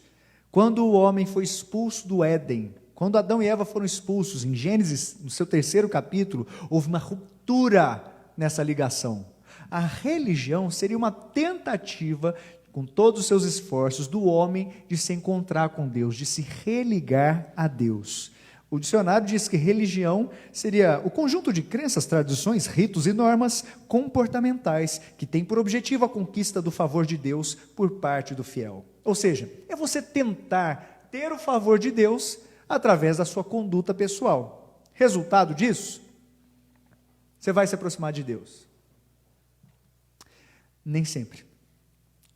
Quando o homem foi expulso do Éden, quando Adão e Eva foram expulsos, em Gênesis, no seu 3º capítulo, houve uma ruptura nessa ligação. A religião seria uma tentativa, com todos os seus esforços, do homem de se encontrar com Deus, de se religar a Deus. O dicionário diz que religião seria o conjunto de crenças, tradições, ritos e normas comportamentais que tem por objetivo a conquista do favor de Deus por parte do fiel. Ou seja, é você tentar ter o favor de Deus através da sua conduta pessoal. Resultado disso, você vai se aproximar de Deus. Nem sempre.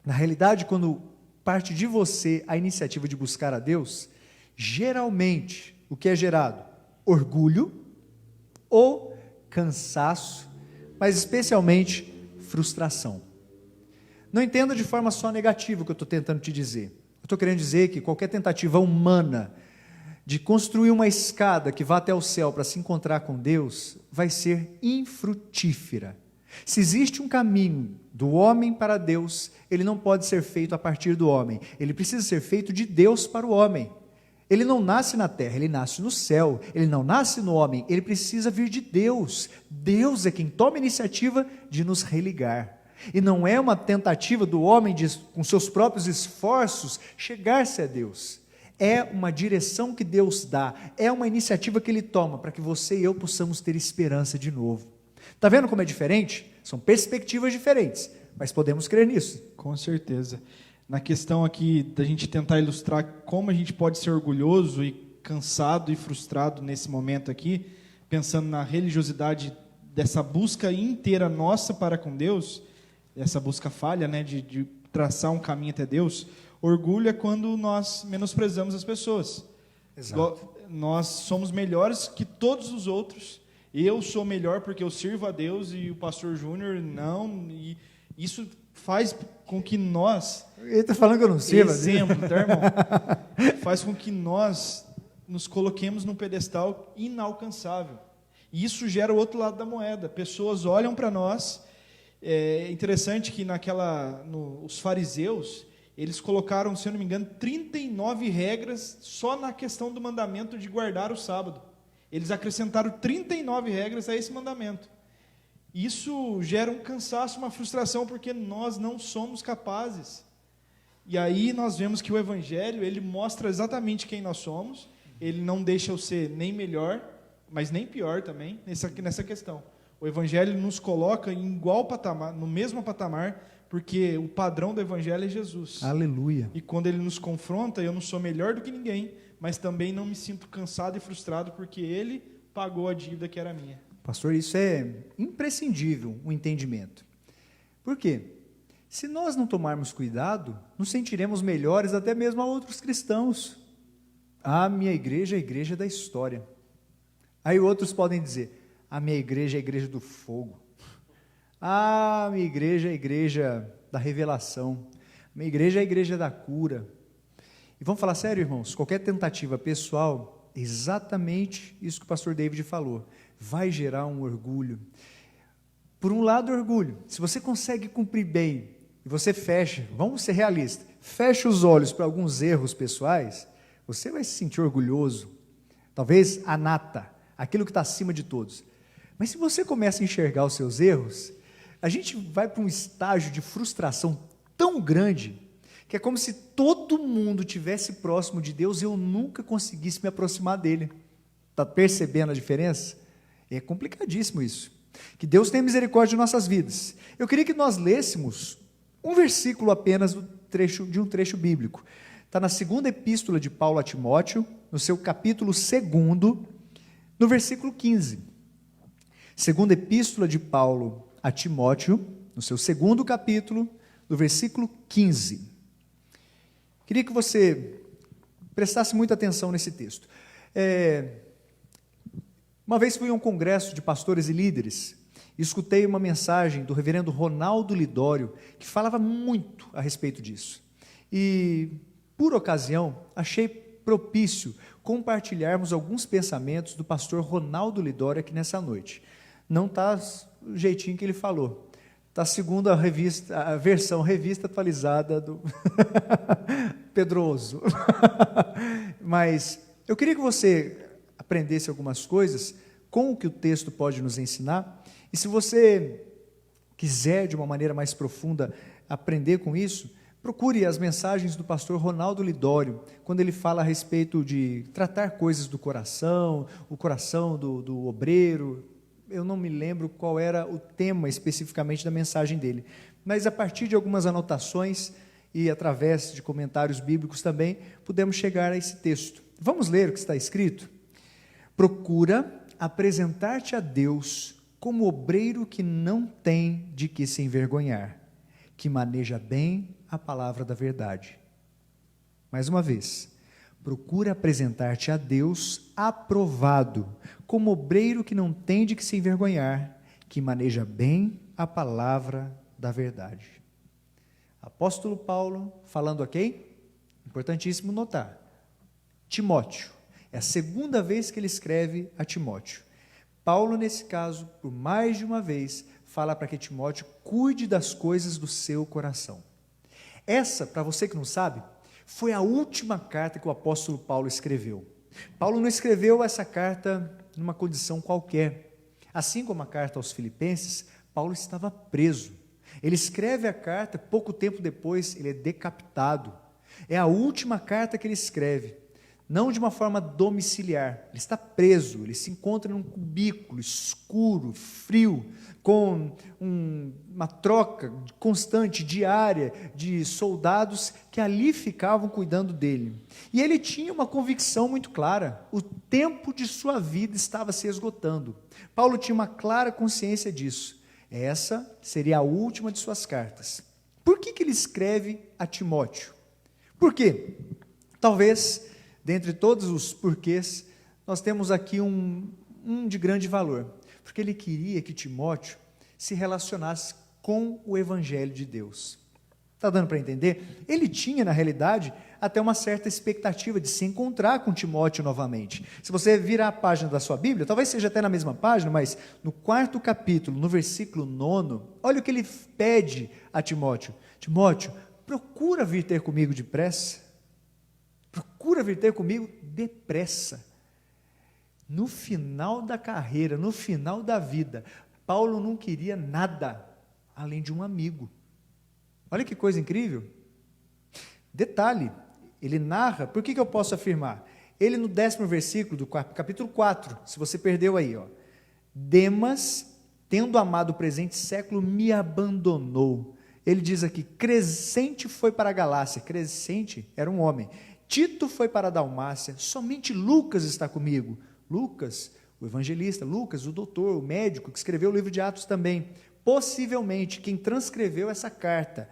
Na realidade, quando parte de você a iniciativa de buscar a Deus, geralmente, o que é gerado? Orgulho ou cansaço, mas especialmente frustração. Não entenda de forma só negativa o que eu estou tentando te dizer. Eu estou querendo dizer que qualquer tentativa humana de construir uma escada que vá até o céu para se encontrar com Deus, vai ser infrutífera. Se existe um caminho do homem para Deus, ele não pode ser feito a partir do homem, ele precisa ser feito de Deus para o homem. Ele não nasce na terra, ele nasce no céu, ele não nasce no homem, ele precisa vir de Deus. Deus é quem toma a iniciativa de nos religar. E não é uma tentativa do homem de, com seus próprios esforços, chegar-se a Deus. É uma direção que Deus dá, é uma iniciativa que Ele toma para que você e eu possamos ter esperança de novo. Está vendo como é diferente? São perspectivas diferentes, mas podemos crer nisso. Com certeza. Na questão aqui da gente tentar ilustrar como a gente pode ser orgulhoso e cansado e frustrado nesse momento aqui, pensando na religiosidade dessa busca inteira nossa para com Deus, essa busca falha, né, de traçar um caminho até Deus. Orgulho é quando nós menosprezamos as pessoas. Exato. Nós somos melhores que todos os outros. Eu sou melhor porque eu sirvo a Deus e o pastor Júnior não. E isso faz com que nós... Ele está falando que eu não sirvo. Exemplo, tá, irmão? Faz com que nós nos coloquemos num pedestal inalcançável. E isso gera o outro lado da moeda. Pessoas olham para nós. É interessante que os fariseus, eles colocaram, se eu não me engano, 39 regras só na questão do mandamento de guardar o sábado. Eles acrescentaram 39 regras a esse mandamento. Isso gera um cansaço, uma frustração, porque nós não somos capazes. E aí nós vemos que o Evangelho, ele mostra exatamente quem nós somos, ele não deixa eu ser nem melhor, mas nem pior também, nessa questão. O Evangelho nos coloca em igual patamar, no mesmo patamar, porque o padrão do Evangelho é Jesus. Aleluia. E quando ele nos confronta, eu não sou melhor do que ninguém, mas também não me sinto cansado e frustrado, porque ele pagou a dívida que era minha. Pastor, isso é imprescindível, um entendimento. Por quê? Se nós não tomarmos cuidado, nos sentiremos melhores até mesmo a outros cristãos. A minha igreja é a igreja da história. Aí outros podem dizer, a minha igreja é a igreja do fogo. A minha igreja é a igreja da revelação. A minha igreja é a igreja da cura. E vamos falar sério, irmãos, qualquer tentativa pessoal, exatamente isso que o pastor David falou, vai gerar um orgulho. Por um lado, orgulho. Se você consegue cumprir bem, e você fecha, vamos ser realistas, fecha os olhos para alguns erros pessoais, você vai se sentir orgulhoso, talvez anata, aquilo que está acima de todos. Mas se você começa a enxergar os seus erros, a gente vai para um estágio de frustração tão grande, que é como se todo mundo tivesse próximo de Deus e eu nunca conseguisse me aproximar dele. Está percebendo a diferença? É complicadíssimo isso. Que Deus tenha misericórdia de nossas vidas. Eu queria que nós lêssemos um versículo apenas de um trecho bíblico. Está na segunda epístola de Paulo a Timóteo, no seu capítulo 2, no versículo 15. Segunda epístola de Paulo a Timóteo, no seu 2º capítulo, no versículo 15. Queria que você prestasse muita atenção nesse texto. Uma vez fui a um congresso de pastores e líderes, e escutei uma mensagem do reverendo Ronaldo Lidório, que falava muito a respeito disso. E, por ocasião, achei propício compartilharmos alguns pensamentos do pastor Ronaldo Lidório aqui nessa noite. Não está do jeitinho que ele falou. Está segundo a versão revista atualizada do Pedroso. Mas eu queria que você aprendesse algumas coisas com o que o texto pode nos ensinar. E se você quiser, de uma maneira mais profunda, aprender com isso, procure as mensagens do pastor Ronaldo Lidório, quando ele fala a respeito de tratar coisas do coração, o coração do obreiro. Eu não me lembro qual era o tema especificamente da mensagem dele, mas a partir de algumas anotações e através de comentários bíblicos também, podemos chegar a esse texto. Vamos ler o que está escrito? Procura apresentar-te a Deus como obreiro que não tem de que se envergonhar, que maneja bem a palavra da verdade. Mais uma vez, procura apresentar-te a Deus aprovado, como obreiro que não tem de que se envergonhar, que maneja bem a palavra da verdade. Apóstolo Paulo falando a quem? Importantíssimo notar. Timóteo. É a segunda vez que ele escreve a Timóteo. Paulo, nesse caso, por mais de uma vez, fala para que Timóteo cuide das coisas do seu coração. Essa, para você que não sabe, foi a última carta que o apóstolo Paulo escreveu. Paulo não escreveu essa carta numa condição qualquer. Assim como a carta aos Filipenses, Paulo estava preso. Ele escreve a carta, pouco tempo depois ele é decapitado. É a última carta que ele escreve. Não de uma forma domiciliar, ele está preso, ele se encontra num cubículo escuro, frio, com uma troca constante, diária, de soldados que ali ficavam cuidando dele. E ele tinha uma convicção muito clara, o tempo de sua vida estava se esgotando. Paulo tinha uma clara consciência disso. Essa seria a última de suas cartas. Por que ele escreve a Timóteo? Por quê? Talvez, dentre todos os porquês, nós temos aqui um de grande valor, porque ele queria que Timóteo se relacionasse com o Evangelho de Deus. Está dando para entender? Ele tinha, na realidade, até uma certa expectativa de se encontrar com Timóteo novamente. Se você virar a página da sua Bíblia, talvez seja até na mesma página, mas no 4º capítulo, no versículo 9, olha o que ele pede a Timóteo. Timóteo, procura vir ter comigo depressa. Procura vir ter comigo depressa. No final da carreira, no final da vida, Paulo não queria nada além de um amigo. Olha que coisa incrível. Detalhe, ele narra, por que eu posso afirmar? Ele no 10º versículo do capítulo 4, se você perdeu aí, Demas, tendo amado o presente século, me abandonou. Ele diz aqui, Crescente foi para a Galácia. Crescente era um homem. Tito foi para a Dalmácia, somente Lucas está comigo. Lucas, o evangelista, Lucas, o doutor, o médico, que escreveu o livro de Atos também, possivelmente quem transcreveu essa carta.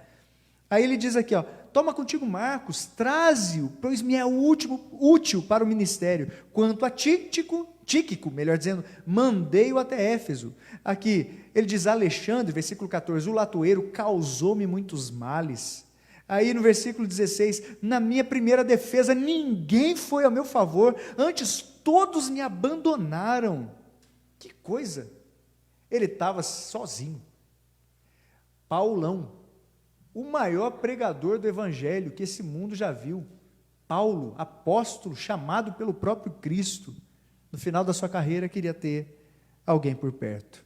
Aí ele diz aqui, toma contigo Marcos, traze-o, pois me é útil para o ministério. Quanto a Tíquico, melhor dizendo, mandei-o até Éfeso. Aqui, ele diz, Alexandre, versículo 14, o latoeiro causou-me muitos males. Aí no versículo 16, na minha primeira defesa, ninguém foi ao meu favor, antes todos me abandonaram. Que coisa! Ele estava sozinho. Paulão, o maior pregador do evangelho que esse mundo já viu. Paulo, apóstolo, chamado pelo próprio Cristo, no final da sua carreira queria ter alguém por perto.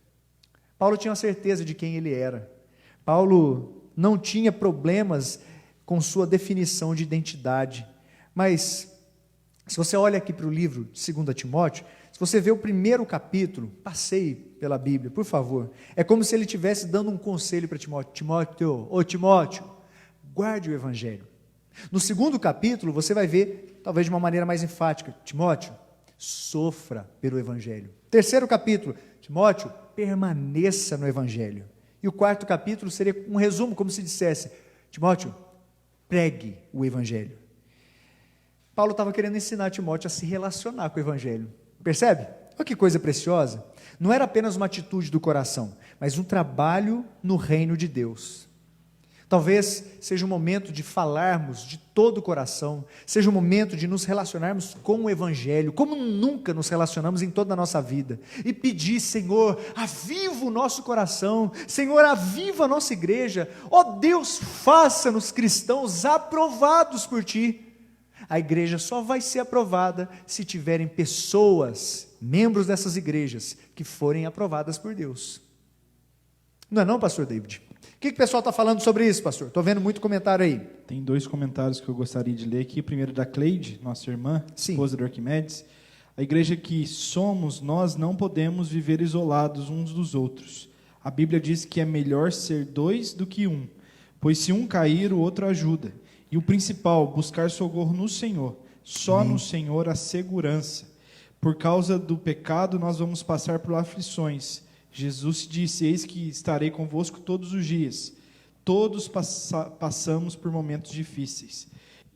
Paulo tinha uma certeza de quem ele era. Paulo não tinha problemas com sua definição de identidade, mas se você olha aqui para o livro de 2 Timóteo, se você vê o primeiro capítulo, passeie pela Bíblia, por favor, é como se ele estivesse dando um conselho para Timóteo. Timóteo, guarde o evangelho. No segundo capítulo, você vai ver, talvez de uma maneira mais enfática, Timóteo, sofra pelo evangelho. Terceiro capítulo, Timóteo, permaneça no evangelho. E o quarto capítulo seria um resumo, como se dissesse, Timóteo, pregue o evangelho. Paulo estava querendo ensinar Timóteo a se relacionar com o evangelho. Percebe? Olha que coisa preciosa. Não era apenas uma atitude do coração, mas um trabalho no reino de Deus. Talvez seja um momento de falarmos de todo o coração, seja um momento de nos relacionarmos com o evangelho, como nunca nos relacionamos em toda a nossa vida, e pedir, Senhor, aviva o nosso coração, Senhor, aviva a nossa igreja, ó Deus, faça-nos cristãos aprovados por Ti. A igreja só vai ser aprovada se tiverem pessoas, membros dessas igrejas, que forem aprovadas por Deus. Não é não, pastor David? O que o pessoal está falando sobre isso, pastor? Estou vendo muito comentário aí. Tem 2 comentários que eu gostaria de ler aqui. Primeiro da Cleide, nossa irmã, esposa do Arquimedes. A igreja que somos, nós não podemos viver isolados uns dos outros. A Bíblia diz que é melhor ser 2 do que 1, pois se um cair, o outro ajuda. E o principal, buscar socorro no Senhor. Só no Senhor há segurança. Por causa do pecado, nós vamos passar por aflições. Jesus disse, eis que estarei convosco todos os dias. Todos passamos por momentos difíceis.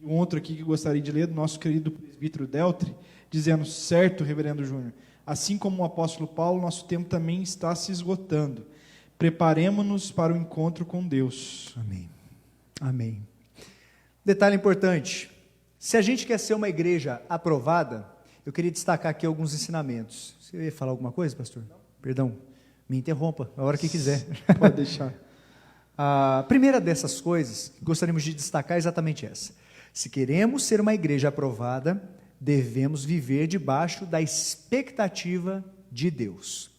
E um outro aqui que eu gostaria de ler, do nosso querido presbítero Deltri, dizendo, certo, reverendo Júnior, assim como o apóstolo Paulo, nosso tempo também está se esgotando. Preparemo-nos para o encontro com Deus. Amém. Amém. Detalhe importante, se a gente quer ser uma igreja aprovada, eu queria destacar aqui alguns ensinamentos. Você ia falar alguma coisa, pastor? Perdão. Me interrompa, a hora que quiser. Pode deixar. A primeira dessas coisas que gostaríamos de destacar é exatamente essa. Se queremos ser uma igreja aprovada, devemos viver debaixo da expectativa de Deus.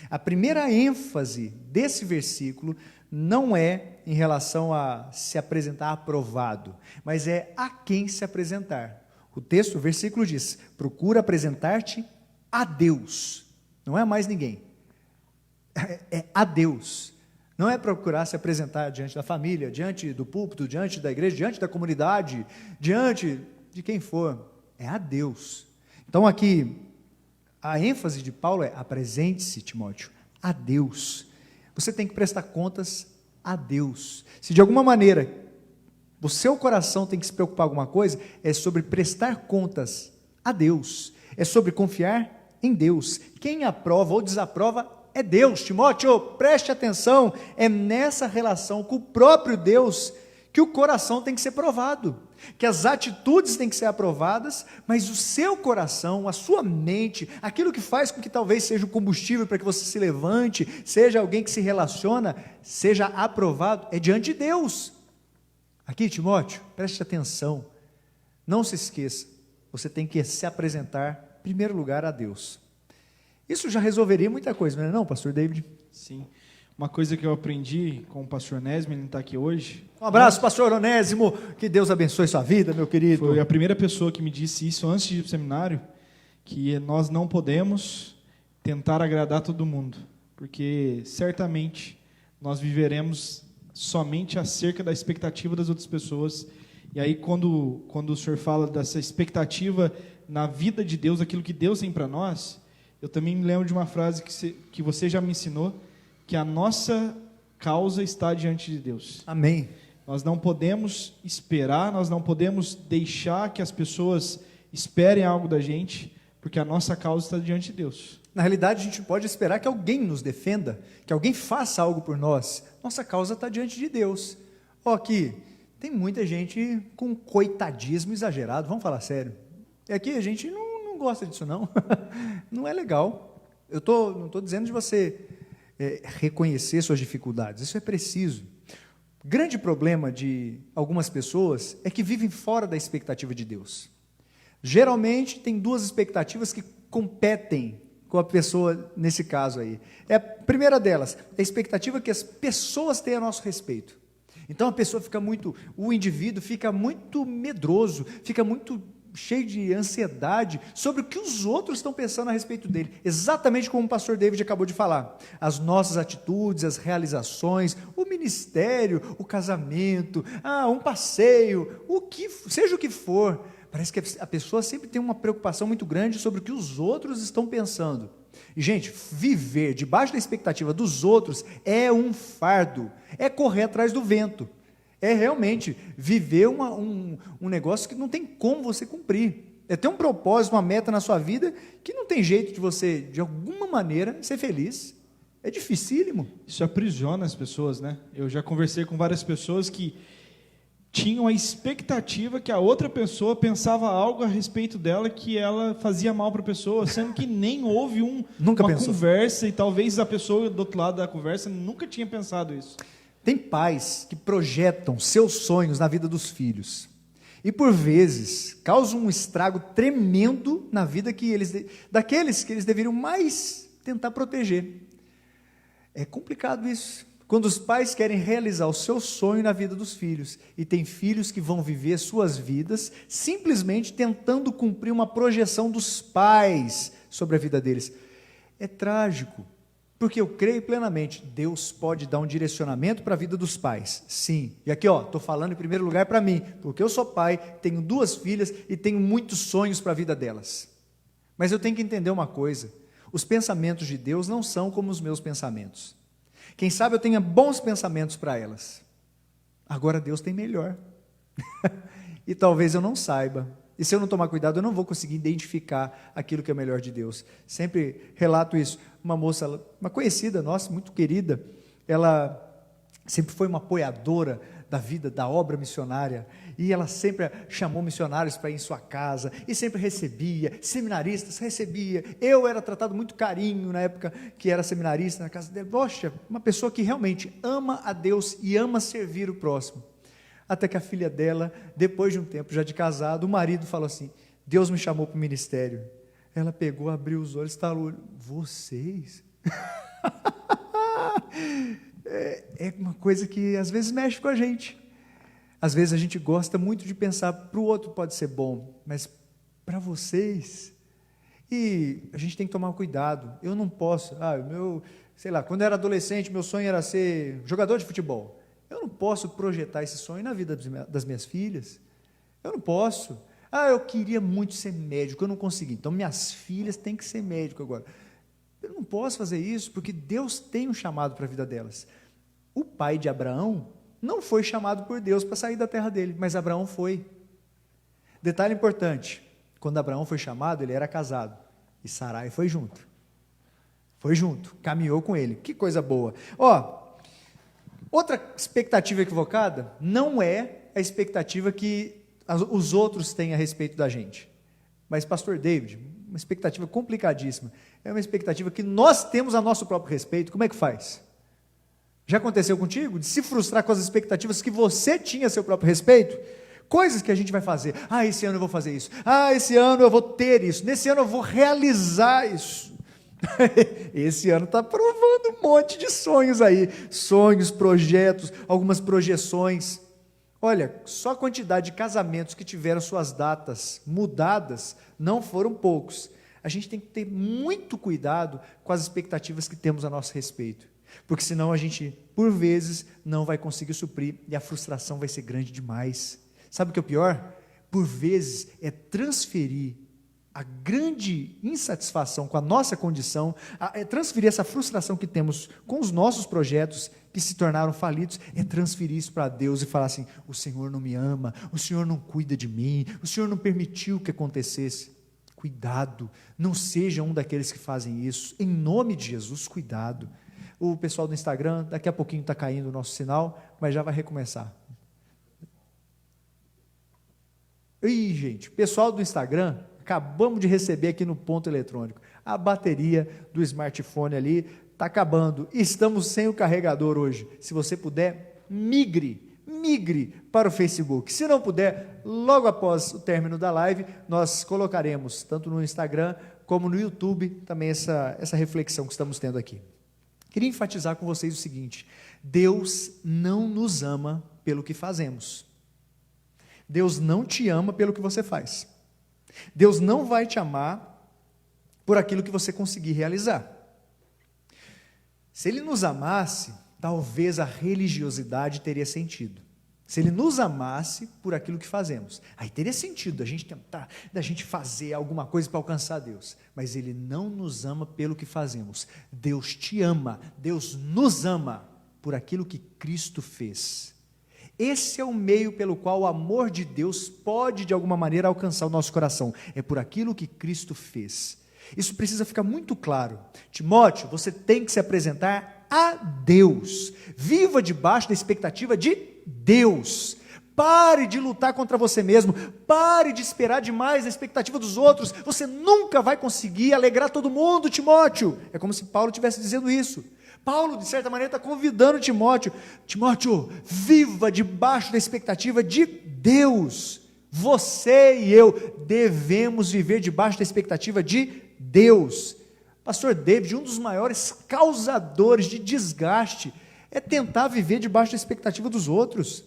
A primeira ênfase desse versículo não é em relação a se apresentar aprovado, mas é a quem se apresentar. O texto, o versículo diz, procura apresentar-te a Deus, não é a mais ninguém. É a Deus, não é procurar se apresentar diante da família, diante do púlpito, diante da igreja, diante da comunidade, diante de quem for, é a Deus. Então aqui, a ênfase de Paulo é, apresente-se, Timóteo, a Deus. Você tem que prestar contas a Deus. Se de alguma maneira o seu coração tem que se preocupar com alguma coisa, é sobre prestar contas a Deus, é sobre confiar em Deus. Quem aprova ou desaprova é Deus. Timóteo, preste atenção, é nessa relação com o próprio Deus que o coração tem que ser provado, que as atitudes têm que ser aprovadas, mas o seu coração, a sua mente, aquilo que faz com que talvez seja o combustível para que você se levante, seja alguém que se relaciona, seja aprovado, é diante de Deus. Aqui, Timóteo, preste atenção, não se esqueça, você tem que se apresentar, em primeiro lugar, a Deus. Isso já resolveria muita coisa, não é não, pastor David? Sim. Uma coisa que eu aprendi com o pastor Onésimo, ele não está aqui hoje. Um abraço, pastor Onésimo, que Deus abençoe sua vida, meu querido. Foi a primeira pessoa que me disse isso antes de ir para o seminário, que nós não podemos tentar agradar todo mundo, porque certamente nós viveremos somente acerca da expectativa das outras pessoas. E aí quando o senhor fala dessa expectativa na vida de Deus, aquilo que Deus tem para nós, eu também me lembro de uma frase que você já me ensinou, que a nossa causa está diante de Deus. Amém. Nós não podemos esperar, nós não podemos deixar que as pessoas esperem algo da gente, porque a nossa causa está diante de Deus. Na realidade, a gente pode esperar que alguém nos defenda, que alguém faça algo por nós. Nossa causa está diante de Deus. Ó, aqui, tem muita gente com coitadismo exagerado, vamos falar sério. E aqui a gente não gosta disso, não. Não é legal. Eu não estou dizendo de você reconhecer suas dificuldades, isso é preciso. O grande problema de algumas pessoas é que vivem fora da expectativa de Deus. Geralmente, tem duas expectativas que competem com a pessoa nesse caso aí. A primeira delas, a expectativa que as pessoas têm a nosso respeito. Então, o indivíduo fica muito medroso, fica muito cheio de ansiedade sobre o que os outros estão pensando a respeito dele, exatamente como o pastor David acabou de falar. As nossas atitudes, as realizações, o ministério, o casamento, um passeio, seja o que for, parece que a pessoa sempre tem uma preocupação muito grande sobre o que os outros estão pensando. E, gente, viver debaixo da expectativa dos outros é um fardo, é correr atrás do vento. É realmente viver um negócio que não tem como você cumprir. É ter um propósito, uma meta na sua vida que não tem jeito de você, de alguma maneira, ser feliz. É dificílimo. Isso aprisiona as pessoas, né? Eu já conversei com várias pessoas que tinham a expectativa que a outra pessoa pensava algo a respeito dela que ela fazia mal para a pessoa, sendo que nem houve uma conversa e talvez a pessoa do outro lado da conversa nunca tinha pensado isso. Tem pais que projetam seus sonhos na vida dos filhos e, por vezes, causam um estrago tremendo na vida daqueles que eles deveriam mais tentar proteger. É complicado isso. Quando os pais querem realizar o seu sonho na vida dos filhos e tem filhos que vão viver suas vidas simplesmente tentando cumprir uma projeção dos pais sobre a vida deles. É trágico. Porque eu creio plenamente, Deus pode dar um direcionamento para a vida dos pais, sim. E aqui, estou falando em primeiro lugar para mim, porque eu sou pai, tenho 2 filhas e tenho muitos sonhos para a vida delas. Mas eu tenho que entender uma coisa, os pensamentos de Deus não são como os meus pensamentos. Quem sabe eu tenha bons pensamentos para elas. Agora Deus tem melhor. E talvez eu não saiba. E se eu não tomar cuidado, eu não vou conseguir identificar aquilo que é melhor de Deus. Sempre relato isso. Uma moça, uma conhecida nossa, muito querida, ela sempre foi uma apoiadora da vida, da obra missionária, e ela sempre chamou missionários para ir em sua casa, e sempre recebia, seminaristas recebia. Eu era tratado muito carinho na época que era seminarista na casa dela. Poxa, uma pessoa que realmente ama a Deus e ama servir o próximo. Até que a filha dela, depois de um tempo já de casado, o marido falou assim, Deus me chamou para o ministério. Ela pegou, abriu os olhos, estalou, vocês? É uma coisa que às vezes mexe com a gente. Às vezes a gente gosta muito de pensar, para o outro pode ser bom, mas para vocês... E a gente tem que tomar cuidado. Eu não posso, quando eu era adolescente, meu sonho era ser jogador de futebol. Eu não posso projetar esse sonho na vida das minhas filhas. Eu não posso. Eu queria muito ser médico, eu não consegui. Então, minhas filhas têm que ser médico agora. Eu não posso fazer isso, porque Deus tem um chamado para a vida delas. O pai de Abraão não foi chamado por Deus para sair da terra dele, mas Abraão foi. Detalhe importante, quando Abraão foi chamado, ele era casado. E Sarai foi junto. Foi junto, caminhou com ele. Que coisa boa. Outra expectativa equivocada não é a expectativa que os outros têm a respeito da gente. Mas, pastor David, uma expectativa complicadíssima. É uma expectativa que nós temos a nosso próprio respeito. Como é que faz? Já aconteceu contigo? De se frustrar com as expectativas que você tinha a seu próprio respeito? Coisas que a gente vai fazer. Esse ano eu vou fazer isso. Esse ano eu vou ter isso. Nesse ano eu vou realizar isso. Esse ano está provando um monte de sonhos aí, sonhos, projetos, algumas projeções. Olha, só a quantidade de casamentos que tiveram suas datas mudadas não foram poucos. A gente tem que ter muito cuidado com as expectativas que temos a nosso respeito, porque senão a gente, por vezes, não vai conseguir suprir e a frustração vai ser grande demais. Sabe o que é o pior? Por vezes é transferir a grande insatisfação com a nossa condição, é transferir essa frustração que temos com os nossos projetos que se tornaram falidos, é transferir isso para Deus e falar assim, o Senhor não me ama, o Senhor não cuida de mim, o Senhor não permitiu que acontecesse. Cuidado, não seja um daqueles que fazem isso, em nome de Jesus, cuidado. O pessoal do Instagram, daqui a pouquinho está caindo o nosso sinal, mas já vai recomeçar. Gente, pessoal do Instagram, acabamos de receber aqui no ponto eletrônico, a bateria do smartphone ali está acabando, estamos sem o carregador hoje. Se você puder, migre para o Facebook. Se não puder, logo após o término da live, nós colocaremos, tanto no Instagram como no YouTube, também essa reflexão que estamos tendo aqui. Queria enfatizar com vocês o seguinte, Deus não nos ama pelo que fazemos. Deus não te ama pelo que você faz. Deus não vai te amar por aquilo que você conseguir realizar. Se Ele nos amasse, talvez a religiosidade teria sentido. Se Ele nos amasse por aquilo que fazemos, aí teria sentido da gente tentar, da gente fazer alguma coisa para alcançar Deus. Mas Ele não nos ama pelo que fazemos. Deus te ama, Deus nos ama por aquilo que Cristo fez. Esse é o meio pelo qual o amor de Deus pode, de alguma maneira, alcançar o nosso coração. É por aquilo que Cristo fez. Isso precisa ficar muito claro. Timóteo, você tem que se apresentar a Deus. Viva debaixo da expectativa de Deus. Pare de lutar contra você mesmo. Pare de esperar demais na expectativa dos outros. Você nunca vai conseguir alegrar todo mundo, Timóteo. É como se Paulo estivesse dizendo isso. Paulo, de certa maneira, está convidando Timóteo. Timóteo, viva debaixo da expectativa de Deus. Você e eu devemos viver debaixo da expectativa de Deus. Pastor David, um dos maiores causadores de desgaste é tentar viver debaixo da expectativa dos outros.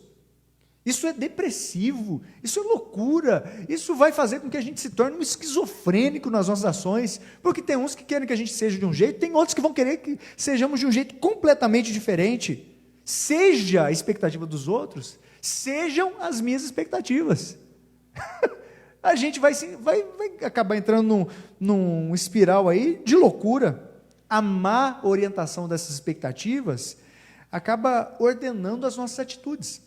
Isso é depressivo, isso é loucura, isso vai fazer com que a gente se torne um esquizofrênico nas nossas ações, porque tem uns que querem que a gente seja de um jeito, tem outros que vão querer que sejamos de um jeito completamente diferente. Seja a expectativa dos outros, sejam as minhas expectativas. A gente vai acabar entrando num espiral aí de loucura. A má orientação dessas expectativas acaba ordenando as nossas atitudes.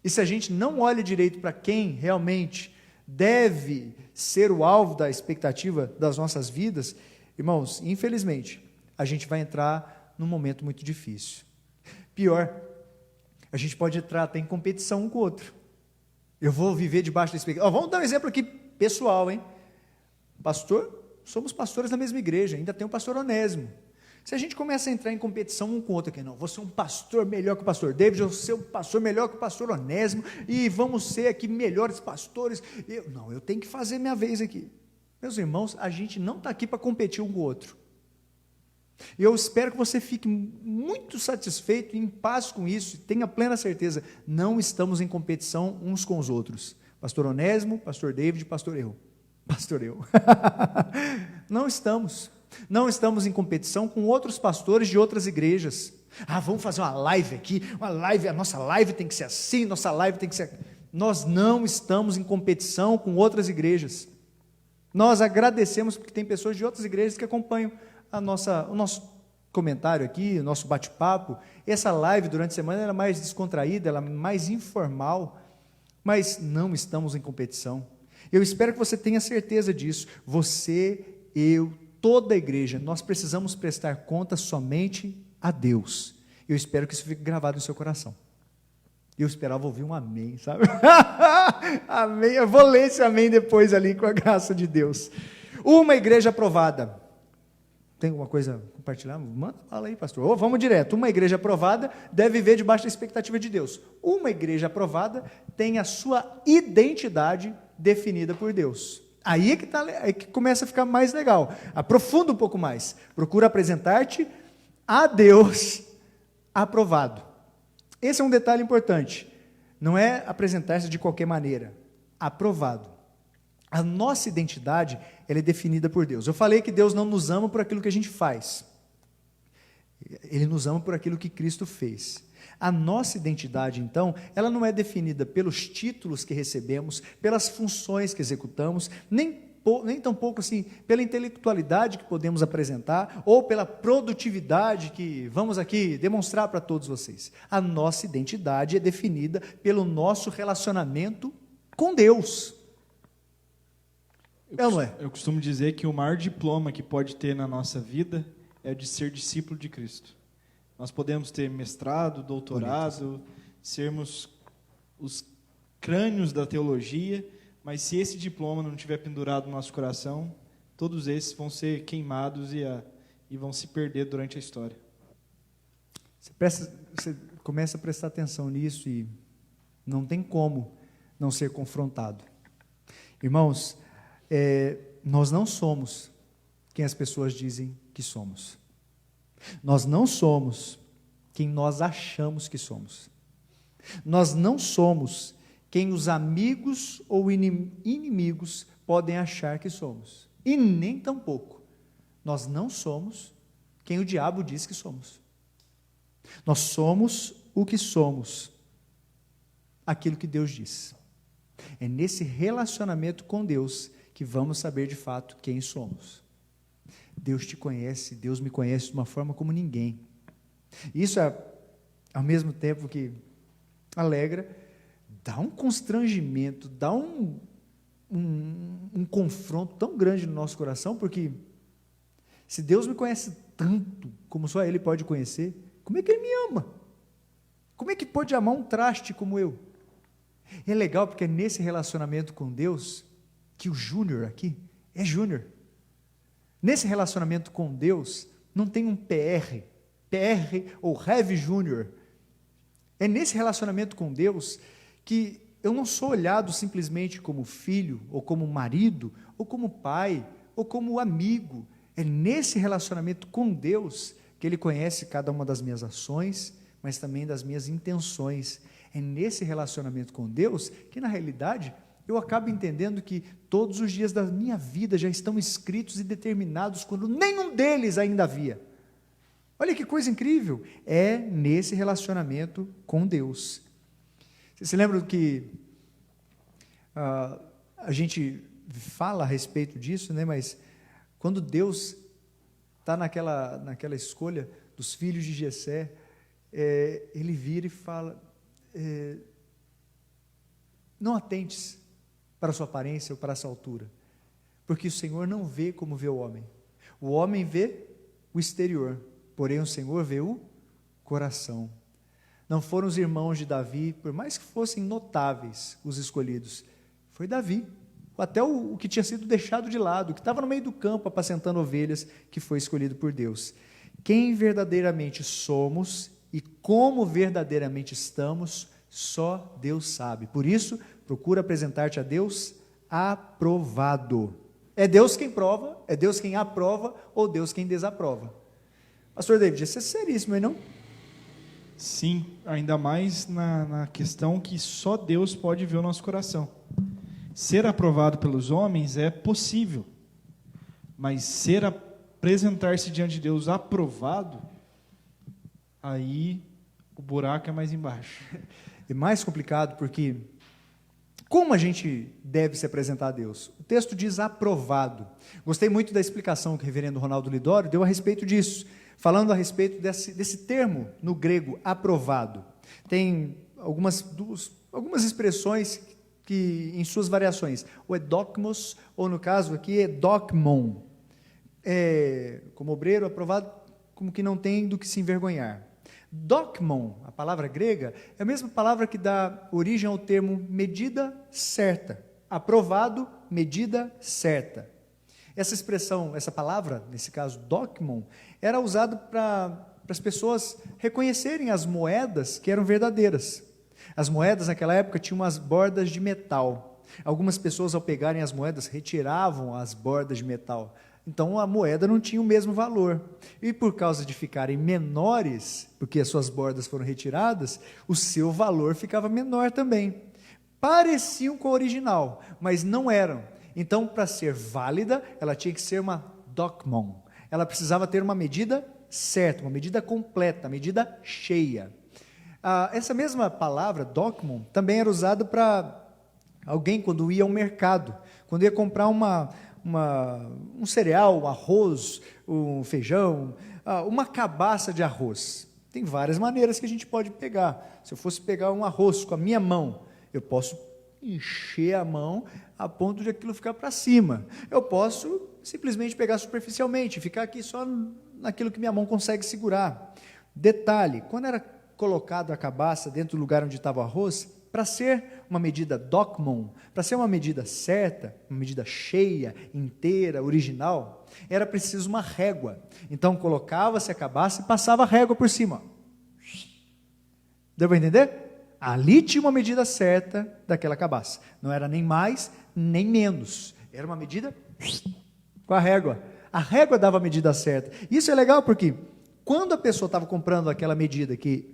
E se a gente não olha direito para quem realmente deve ser o alvo da expectativa das nossas vidas, irmãos, infelizmente, a gente vai entrar num momento muito difícil. Pior, a gente pode entrar até em competição um com o outro. Eu vou viver debaixo da expectativa. Vamos dar um exemplo aqui pessoal, hein? Pastor, somos pastores da mesma igreja, ainda tem o pastor Onésimo. Se a gente começa a entrar em competição um com o outro aqui, não, vou ser um pastor melhor que o pastor David, eu vou ser um pastor melhor que o pastor Onésimo, e vamos ser aqui melhores pastores. Eu tenho que fazer minha vez aqui. Meus irmãos, a gente não está aqui para competir um com o outro. E eu espero que você fique muito satisfeito, em paz com isso, e tenha plena certeza, não estamos em competição uns com os outros. Pastor Onésimo, pastor David, pastor eu. Não estamos. Não estamos em competição com outros pastores de outras igrejas. Vamos fazer uma live aqui, a nossa live tem que ser assim, nossa live tem que ser... Nós não estamos em competição com outras igrejas. Nós agradecemos porque tem pessoas de outras igrejas que acompanham o nosso comentário aqui, o nosso bate-papo. Essa live durante a semana era mais descontraída, ela mais informal, mas não estamos em competição. Eu espero que você tenha certeza disso. Você, eu, toda a igreja, nós precisamos prestar conta somente a Deus. Eu espero que isso fique gravado no seu coração. Eu esperava ouvir um amém, sabe? Amém. Eu vou ler esse amém depois ali, com a graça de Deus. Uma igreja aprovada. Tem alguma coisa a compartilhar? Fala aí, pastor. Vamos direto. Uma igreja aprovada deve viver debaixo da expectativa de Deus. Uma igreja aprovada tem a sua identidade definida por Deus. Aí é que começa a ficar mais legal. Aprofunda um pouco mais. Procura apresentar-te a Deus aprovado. Esse é um detalhe importante. Não é apresentar-se de qualquer maneira. Aprovado. A nossa identidade, ela é definida por Deus. Eu falei que Deus não nos ama por aquilo que a gente faz. Ele nos ama por aquilo que Cristo fez. A nossa identidade, então, ela não é definida pelos títulos que recebemos, pelas funções que executamos, nem tampouco assim, pela intelectualidade que podemos apresentar, ou pela produtividade que vamos aqui demonstrar para todos vocês. A nossa identidade é definida pelo nosso relacionamento com Deus. Eu costumo dizer que o maior diploma que pode ter na nossa vida é o de ser discípulo de Cristo. Nós podemos ter mestrado, doutorado, sermos os crânios da teologia, mas se esse diploma não estiver pendurado no nosso coração, todos esses vão ser queimados e vão se perder durante a história. Você começa a prestar atenção nisso e não tem como não ser confrontado. Irmãos, nós não somos quem as pessoas dizem que somos. Nós não somos quem nós achamos que somos. Nós não somos quem os amigos ou inimigos podem achar que somos. E nem tampouco nós não somos quem o diabo diz que somos. Nós somos o que somos, aquilo que Deus diz. É nesse relacionamento com Deus que vamos saber de fato quem somos. Deus te conhece, Deus me conhece de uma forma como ninguém. Isso é, ao mesmo tempo que alegra, dá um constrangimento, dá um confronto tão grande no nosso coração, porque se Deus me conhece tanto como só Ele pode conhecer, como é que Ele me ama? Como é que pode amar um traste como eu? É legal porque é nesse relacionamento com Deus que o Júnior aqui é Júnior. Nesse relacionamento com Deus não tem um PR ou Heavy Júnior. É nesse relacionamento com Deus que eu não sou olhado simplesmente como filho, ou como marido, ou como pai, ou como amigo. É nesse relacionamento com Deus que Ele conhece cada uma das minhas ações, mas também das minhas intenções. É nesse relacionamento com Deus que, na realidade, eu acabo entendendo que todos os dias da minha vida já estão escritos e determinados quando nenhum deles ainda havia. Olha que coisa incrível! É nesse relacionamento com Deus. Você se lembra que a gente fala a respeito disso, né? Mas quando Deus está naquela escolha dos filhos de Jessé, Ele vira e fala, não atentes para a sua aparência ou para essa altura, porque o Senhor não vê como vê o homem vê o exterior, porém o Senhor vê o coração. Não foram os irmãos de Davi, por mais que fossem notáveis os escolhidos, foi Davi, até o que tinha sido deixado de lado, que estava no meio do campo apacentando ovelhas, que foi escolhido por Deus. Quem verdadeiramente somos e como verdadeiramente estamos, só Deus sabe. Por isso, procura apresentar-te a Deus aprovado. É Deus quem prova, é Deus quem aprova, ou Deus quem desaprova. Pastor David, isso é seríssimo, hein, não? Sim, ainda mais na questão que só Deus pode ver o nosso coração. Ser aprovado pelos homens é possível, mas apresentar-se diante de Deus aprovado, aí o buraco é mais embaixo. É mais complicado porque, como a gente deve se apresentar a Deus? O texto diz aprovado. Gostei muito da explicação que o reverendo Ronaldo Lidório deu a respeito disso, falando a respeito desse termo no grego, aprovado. Tem algumas expressões que, em suas variações, o edokmos, ou no caso aqui, edokmon, como obreiro aprovado, como que não tem do que se envergonhar. Dokmon, a palavra grega, é a mesma palavra que dá origem ao termo medida certa. Aprovado, medida certa. Essa expressão, essa palavra, nesse caso, dokmon, era usada para as pessoas reconhecerem as moedas que eram verdadeiras. As moedas naquela época tinham umas bordas de metal. Algumas pessoas, ao pegarem as moedas, retiravam as bordas de metal. Então, a moeda não tinha o mesmo valor. E por causa de ficarem menores, porque as suas bordas foram retiradas, o seu valor ficava menor também. Pareciam com a original, mas não eram. Então, para ser válida, ela tinha que ser uma dokmon. Ela precisava ter uma medida certa, uma medida completa, uma medida cheia. Essa mesma palavra, dokmon, também era usada para alguém quando ia ao mercado, quando ia comprar um cereal, um arroz, um feijão, uma cabaça de arroz. Tem várias maneiras que a gente pode pegar. Se eu fosse pegar um arroz com a minha mão, eu posso encher a mão a ponto de aquilo ficar para cima. Eu posso simplesmente pegar superficialmente, ficar aqui só naquilo que minha mão consegue segurar. Detalhe, quando era colocado a cabaça dentro do lugar onde estava o arroz, para ser uma medida dokmon, para ser uma medida certa, uma medida cheia, inteira, original, era preciso uma régua. Então colocava-se a cabaça e passava a régua por cima. Deu para entender? Ali tinha uma medida certa daquela cabaça. Não era nem mais, nem menos. Era uma medida com a régua. A régua dava a medida certa. Isso é legal porque quando a pessoa estava comprando aquela medida que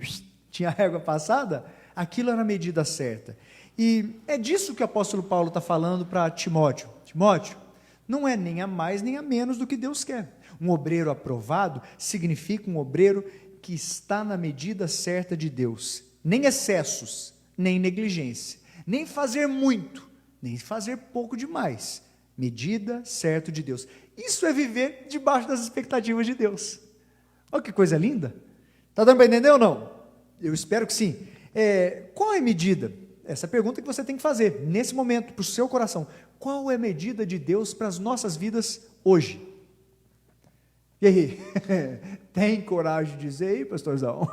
tinha a régua passada, aquilo era a medida certa. E é disso que o apóstolo Paulo está falando para Timóteo. Timóteo, não é nem a mais nem a menos do que Deus quer. Um obreiro aprovado significa um obreiro que está na medida certa de Deus. Nem excessos, nem negligência, nem fazer muito, nem fazer pouco demais. Medida certa de Deus. Isso é viver debaixo das expectativas de Deus. Olha que coisa linda. Está dando para entender ou não? Eu espero que sim. Qual é a medida? Essa é a pergunta que você tem que fazer nesse momento, para o seu coração. Qual é a medida de Deus para as nossas vidas hoje? E aí? Tem coragem de dizer aí, pastorzão?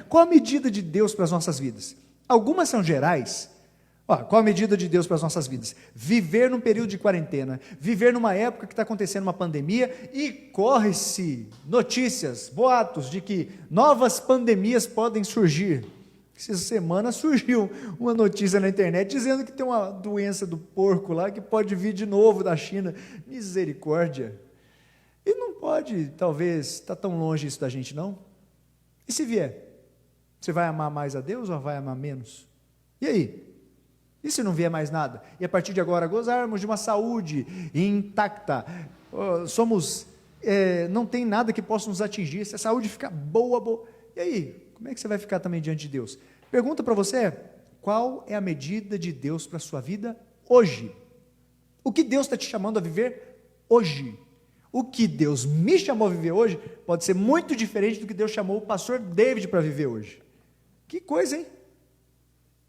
Qual a medida de Deus para as nossas vidas? Algumas são gerais. Qual a medida de Deus para as nossas vidas? Viver num período de quarentena, viver numa época que está acontecendo uma pandemia e corre-se notícias, boatos de que novas pandemias podem surgir. Essa semana surgiu uma notícia na internet dizendo que tem uma doença do porco lá que pode vir de novo da China. Misericórdia! E não pode, talvez, estar tão longe isso da gente, não? E se vier? Você vai amar mais a Deus ou vai amar menos? E aí? E se não vier mais nada? E a partir de agora gozarmos de uma saúde intacta, não tem nada que possa nos atingir, se a saúde ficar boa, e aí? Como é que você vai ficar também diante de Deus? Pergunta para você, qual é a medida de Deus para a sua vida hoje? O que Deus está te chamando a viver hoje? O que Deus me chamou a viver hoje pode ser muito diferente do que Deus chamou o pastor David para viver hoje. Que coisa, hein?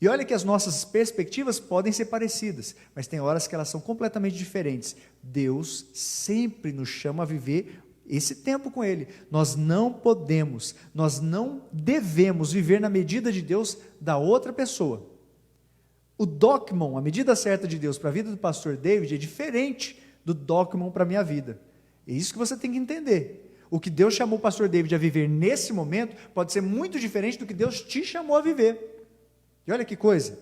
E olha que as nossas perspectivas podem ser parecidas, mas tem horas que elas são completamente diferentes. Deus sempre nos chama a viver esse tempo com Ele. Nós não podemos, nós não devemos viver na medida de Deus da outra pessoa. O dogmon, a medida certa de Deus para a vida do pastor David é diferente do dogmon para a minha vida. É isso que você tem que entender. O que Deus chamou o pastor David a viver nesse momento pode ser muito diferente do que Deus te chamou a viver. E olha que coisa,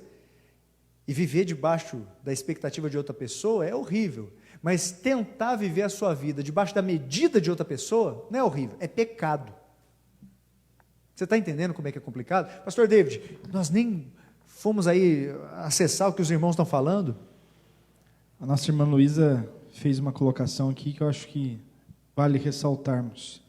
e viver debaixo da expectativa de outra pessoa é horrível, mas tentar viver a sua vida debaixo da medida de outra pessoa não é horrível, é pecado. Você está entendendo como é que é complicado? Pastor David, nós nem fomos aí acessar o que os irmãos estão falando. A nossa irmã Luísa fez uma colocação aqui que eu acho que vale ressaltarmos.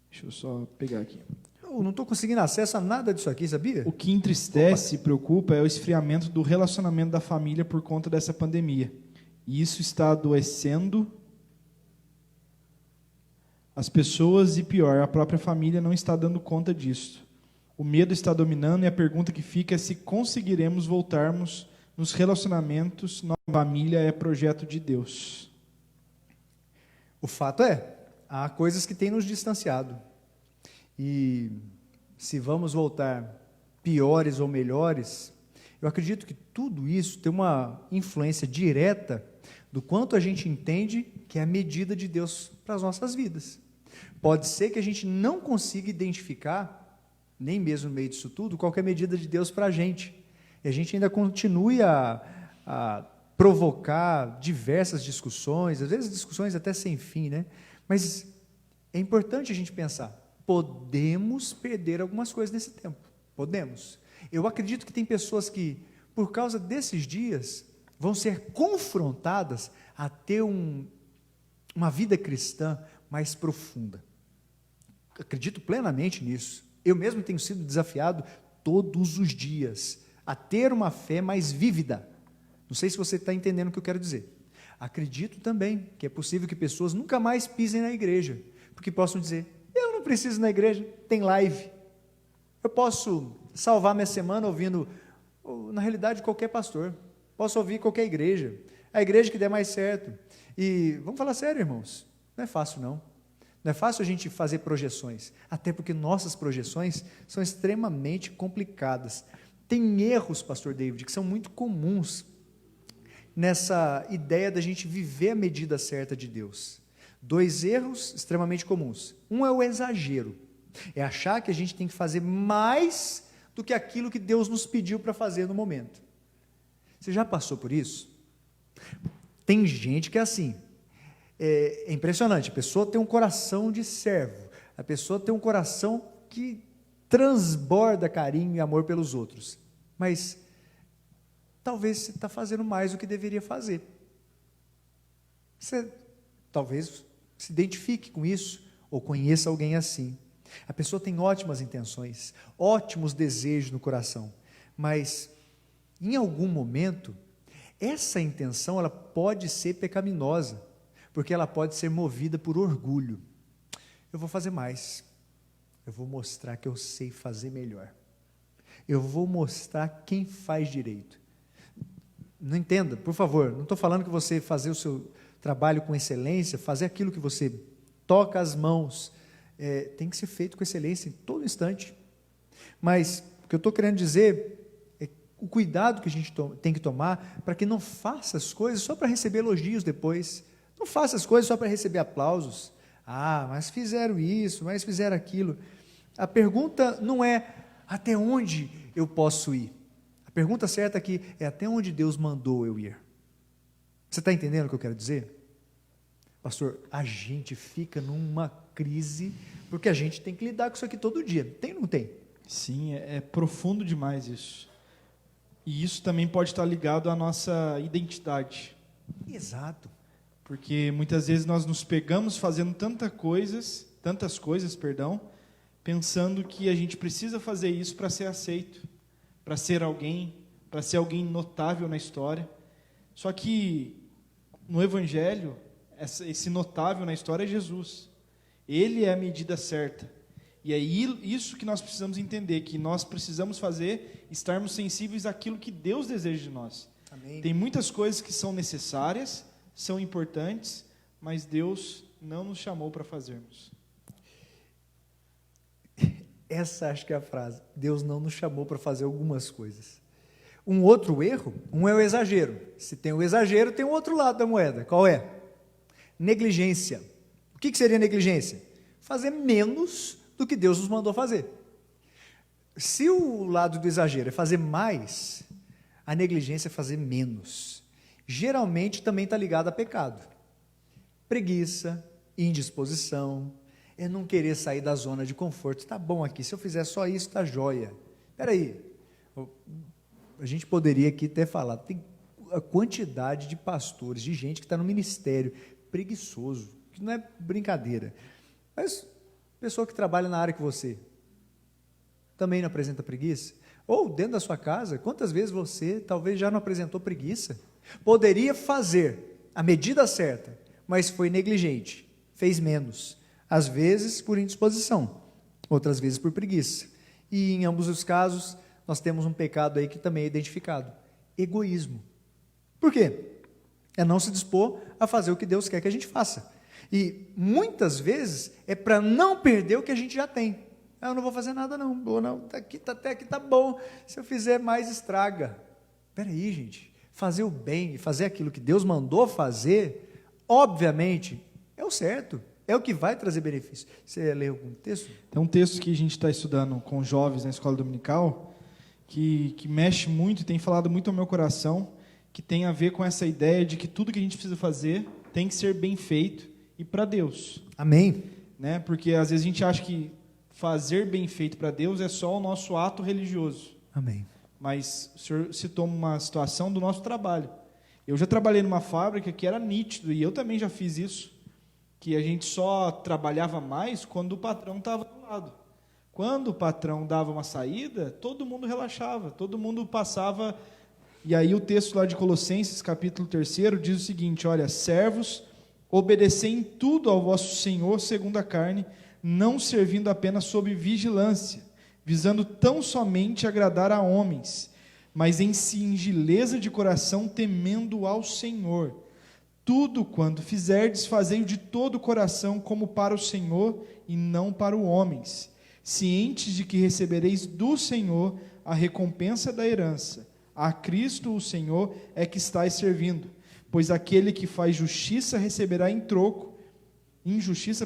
Deixa eu só pegar aqui. Eu não estou conseguindo acesso a nada disso aqui, sabia? O que entristece e preocupa é o esfriamento do relacionamento da família por conta dessa pandemia. E isso está adoecendo as pessoas e, pior, a própria família não está dando conta disso. O medo está dominando e a pergunta que fica é se conseguiremos voltarmos nos relacionamentos. Nossa família é projeto de Deus. O fato é, há coisas que têm nos distanciado. E se vamos voltar piores ou melhores, eu acredito que tudo isso tem uma influência direta do quanto a gente entende que é a medida de Deus para as nossas vidas. Pode ser que a gente não consiga identificar, nem mesmo no meio disso tudo, qual que é a medida de Deus para a gente. E a gente ainda continue a provocar diversas discussões, às vezes discussões até sem fim, né? Mas é importante a gente pensar, podemos perder algumas coisas nesse tempo, podemos. Eu acredito que tem pessoas que, por causa desses dias, vão ser confrontadas a ter uma vida cristã mais profunda. Acredito plenamente nisso. Eu mesmo tenho sido desafiado todos os dias a ter uma fé mais vívida. Não sei se você está entendendo o que eu quero dizer. Acredito também que é possível que pessoas nunca mais pisem na igreja, porque possam dizer, eu não preciso ir na igreja, tem live. Eu posso salvar minha semana ouvindo, na realidade, qualquer pastor. Posso ouvir qualquer igreja. A igreja que der mais certo. E vamos falar sério, irmãos. Não é fácil, não. Não é fácil a gente fazer projeções. Até porque nossas projeções são extremamente complicadas. Tem erros, pastor David, que são muito comuns nessa ideia da gente viver a medida certa de Deus. 2 erros extremamente comuns. Um é o exagero. É achar que a gente tem que fazer mais do que aquilo que Deus nos pediu para fazer no momento. Você já passou por isso? Tem gente que é assim. É impressionante. A pessoa tem um coração de servo. A pessoa tem um coração que transborda carinho e amor pelos outros. Mas talvez você está fazendo mais do que deveria fazer. Você talvez se identifique com isso, ou conheça alguém assim. A pessoa tem ótimas intenções, ótimos desejos no coração, mas em algum momento, essa intenção ela pode ser pecaminosa, porque ela pode ser movida por orgulho. Eu vou fazer mais, eu vou mostrar que eu sei fazer melhor, eu vou mostrar quem faz direito. Não entenda, por favor, não estou falando que você fazer o seu trabalho com excelência, fazer aquilo que você toca as mãos, tem que ser feito com excelência em todo instante. Mas o que eu estou querendo dizer é o cuidado que a gente tem que tomar para que não faça as coisas só para receber elogios depois. Não faça as coisas só para receber aplausos. Ah, mas fizeram isso, mas fizeram aquilo. A pergunta não é até onde eu posso ir. A pergunta certa aqui é até onde Deus mandou eu ir. Você está entendendo o que eu quero dizer? Pastor, a gente fica numa crise, porque a gente tem que lidar com isso aqui todo dia. Tem ou não tem? Sim, é profundo demais isso. E isso também pode estar ligado à nossa identidade. Exato. Porque muitas vezes nós nos pegamos fazendo tantas coisas, pensando que a gente precisa fazer isso para ser aceito, para ser alguém notável na história. Só que no Evangelho, esse notável na história é Jesus. Ele é a medida certa. E é isso que nós precisamos entender, que nós precisamos fazer, estarmos sensíveis àquilo que Deus deseja de nós. Amém. Tem muitas coisas que são necessárias, são importantes, mas Deus não nos chamou para fazermos. Essa acho que é a frase. Deus não nos chamou para fazer algumas coisas. Um outro erro, é o exagero. Se tem o exagero, tem o outro lado da moeda. Qual é? Negligência. O que seria negligência? Fazer menos do que Deus nos mandou fazer. Se o lado do exagero é fazer mais, a negligência é fazer menos. Geralmente também está ligado a pecado. Preguiça, indisposição, é não querer sair da zona de conforto. Está bom aqui, se eu fizer só isso, está jóia. Espera aí, a gente poderia aqui até falar, tem a quantidade de pastores, de gente que está no ministério, preguiçoso, que não é brincadeira. Mas pessoa que trabalha na área que você também não apresenta preguiça? Ou dentro da sua casa, quantas vezes você talvez já não apresentou preguiça? Poderia fazer a medida certa, mas foi negligente, fez menos. Às vezes por indisposição, outras vezes por preguiça. E em ambos os casos, nós temos um pecado aí que também é identificado: egoísmo. Por quê? É não se dispor a fazer o que Deus quer que a gente faça. E muitas vezes é para não perder o que a gente já tem. Eu não vou fazer nada não, até aqui tá bom, se eu fizer mais estraga. Espera aí, gente, fazer o bem e fazer aquilo que Deus mandou fazer, obviamente, é o certo, é o que vai trazer benefício. Você leu algum texto? Tem um texto que a gente está estudando com jovens na escola dominical, que mexe muito e tem falado muito ao meu coração, que tem a ver com essa ideia de que tudo que a gente precisa fazer tem que ser bem feito e para Deus. Amém. Né? Porque às vezes a gente acha que fazer bem feito para Deus é só o nosso ato religioso. Amém. Mas o senhor citou uma situação do nosso trabalho. Eu já trabalhei numa fábrica que era nítido, e eu também já fiz isso, que a gente só trabalhava mais quando o patrão estava do lado. Quando o patrão dava uma saída, todo mundo relaxava, todo mundo passava. E aí o texto lá de Colossenses, capítulo 3, diz o seguinte: olha, servos, obedecei em tudo ao vosso Senhor segundo a carne, não servindo apenas sob vigilância, visando tão somente agradar a homens, mas em singeleza de coração, temendo ao Senhor. Tudo quando fizerdes, fazei-o de todo o coração, como para o Senhor e não para os homens, cientes de que recebereis do Senhor a recompensa da herança. A Cristo o Senhor é que estáis servindo, pois aquele que faz injustiça receberá em troco a injustiça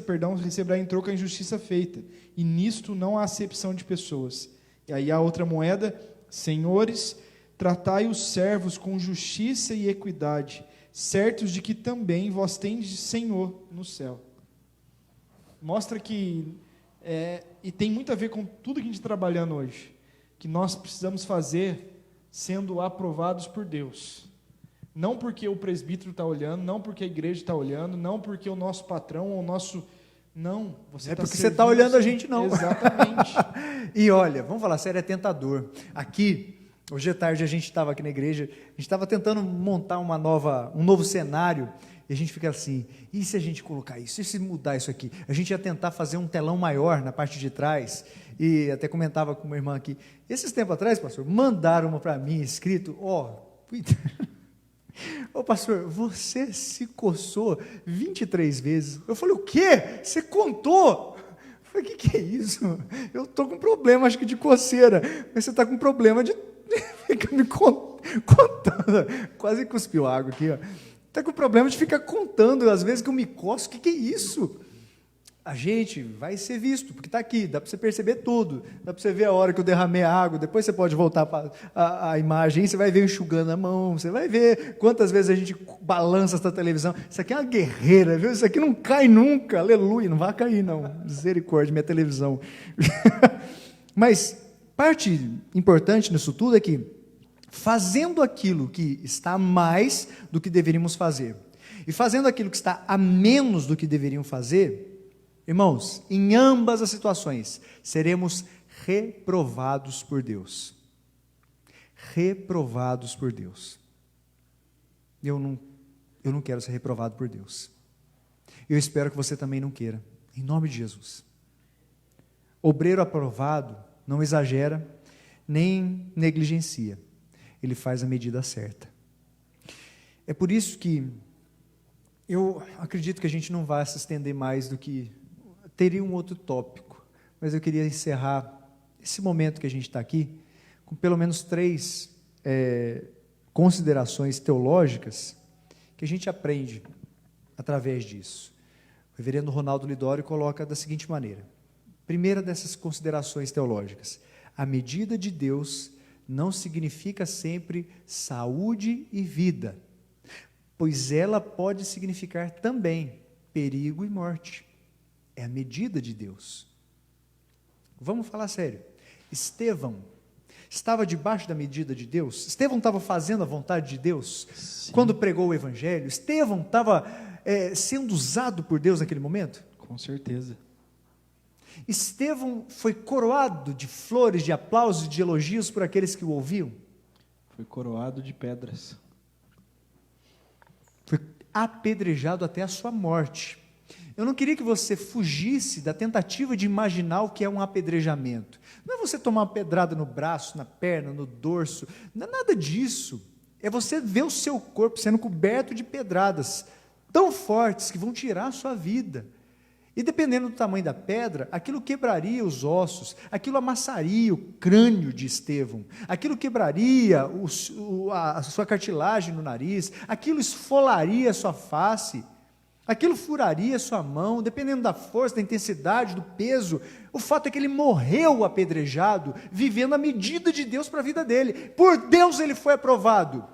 feita, e nisto não há acepção de pessoas. E aí a outra moeda: senhores, tratai os servos com justiça e equidade, certos de que também vós tendes Senhor no céu. Mostra que, e tem muito a ver com tudo que a gente está trabalhando hoje, que nós precisamos fazer sendo aprovados por Deus. Não porque o presbítero está olhando, não porque a igreja está olhando, não porque o nosso patrão ou o nosso... Não, você porque você está olhando a gente, não. Exatamente. E olha, vamos falar sério, é tentador. Aqui, hoje à tarde a gente estava aqui na igreja, a gente estava tentando montar um novo cenário, e a gente fica assim, e se a gente colocar isso, e se mudar isso aqui? A gente ia tentar fazer um telão maior na parte de trás, e até comentava com uma irmã aqui, esses tempos atrás, pastor, mandaram uma para mim, escrito, ô pastor, você se coçou 23 vezes. Eu falei, o quê? Você contou? Eu falei, o que é isso? Eu estou com problema, acho que de coceira, mas você está com problema de ficar me contando. Quase cuspiu água aqui, ó. Está com problema de ficar contando as vezes que eu me coço. O que é isso? A gente vai ser visto, porque está aqui, dá para você perceber tudo, dá para você ver a hora que eu derramei a água, depois você pode voltar para a imagem, você vai ver eu enxugando a mão, você vai ver quantas vezes a gente balança essa televisão. Isso aqui é uma guerreira, viu? Isso aqui não cai nunca, aleluia, não vai cair não, misericórdia, minha televisão. Mas parte importante nisso tudo é que, fazendo aquilo que está a mais do que deveríamos fazer, e fazendo aquilo que está a menos do que deveriam fazer, irmãos, em ambas as situações, seremos reprovados por Deus. Reprovados por Deus. Eu não quero ser reprovado por Deus. Eu espero que você também não queira, em nome de Jesus. Obreiro aprovado não exagera, nem negligencia. Ele faz a medida certa. É por isso que eu acredito que a gente não vai se estender mais do que... Teria um outro tópico, mas eu queria encerrar esse momento que a gente está aqui com pelo menos 3 considerações teológicas que a gente aprende através disso. O reverendo Ronaldo Lidório coloca da seguinte maneira: primeira dessas considerações teológicas, a medida de Deus não significa sempre saúde e vida, pois ela pode significar também perigo e morte. É a medida de Deus. Vamos falar sério. Estevão estava debaixo da medida de Deus? Estevão estava fazendo a vontade de Deus? Sim. Quando pregou o Evangelho? Estevão estava sendo usado por Deus naquele momento? Com certeza. Estevão foi coroado de flores, de aplausos, de elogios por aqueles que o ouviam? Foi coroado de pedras. Foi apedrejado até a sua morte. Eu não queria que você fugisse da tentativa de imaginar o que é um apedrejamento. Não é você tomar uma pedrada no braço, na perna, no dorso, não é nada disso. É você ver o seu corpo sendo coberto de pedradas tão fortes que vão tirar a sua vida. E dependendo do tamanho da pedra, aquilo quebraria os ossos, aquilo amassaria o crânio de Estevão, aquilo quebraria a sua cartilagem no nariz, aquilo esfolaria a sua face, aquilo furaria sua mão, dependendo da força, da intensidade, do peso. O fato é que ele morreu apedrejado, vivendo a medida de Deus para a vida dele. Por Deus ele foi aprovado.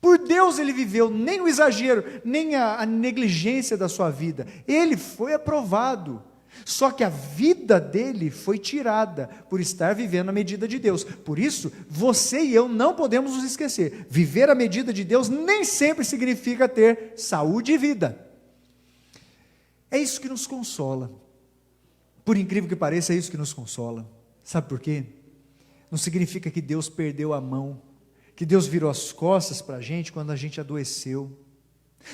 Por Deus ele viveu, nem o exagero, nem a negligência da sua vida. Ele foi aprovado. Só que a vida dele foi tirada por estar vivendo a medida de Deus. Por isso, você e eu não podemos nos esquecer. Viver a medida de Deus nem sempre significa ter saúde e vida. É isso que nos consola. Por incrível que pareça, é isso que nos consola. Sabe por quê? Não significa que Deus perdeu a mão, que Deus virou as costas para a gente quando a gente adoeceu.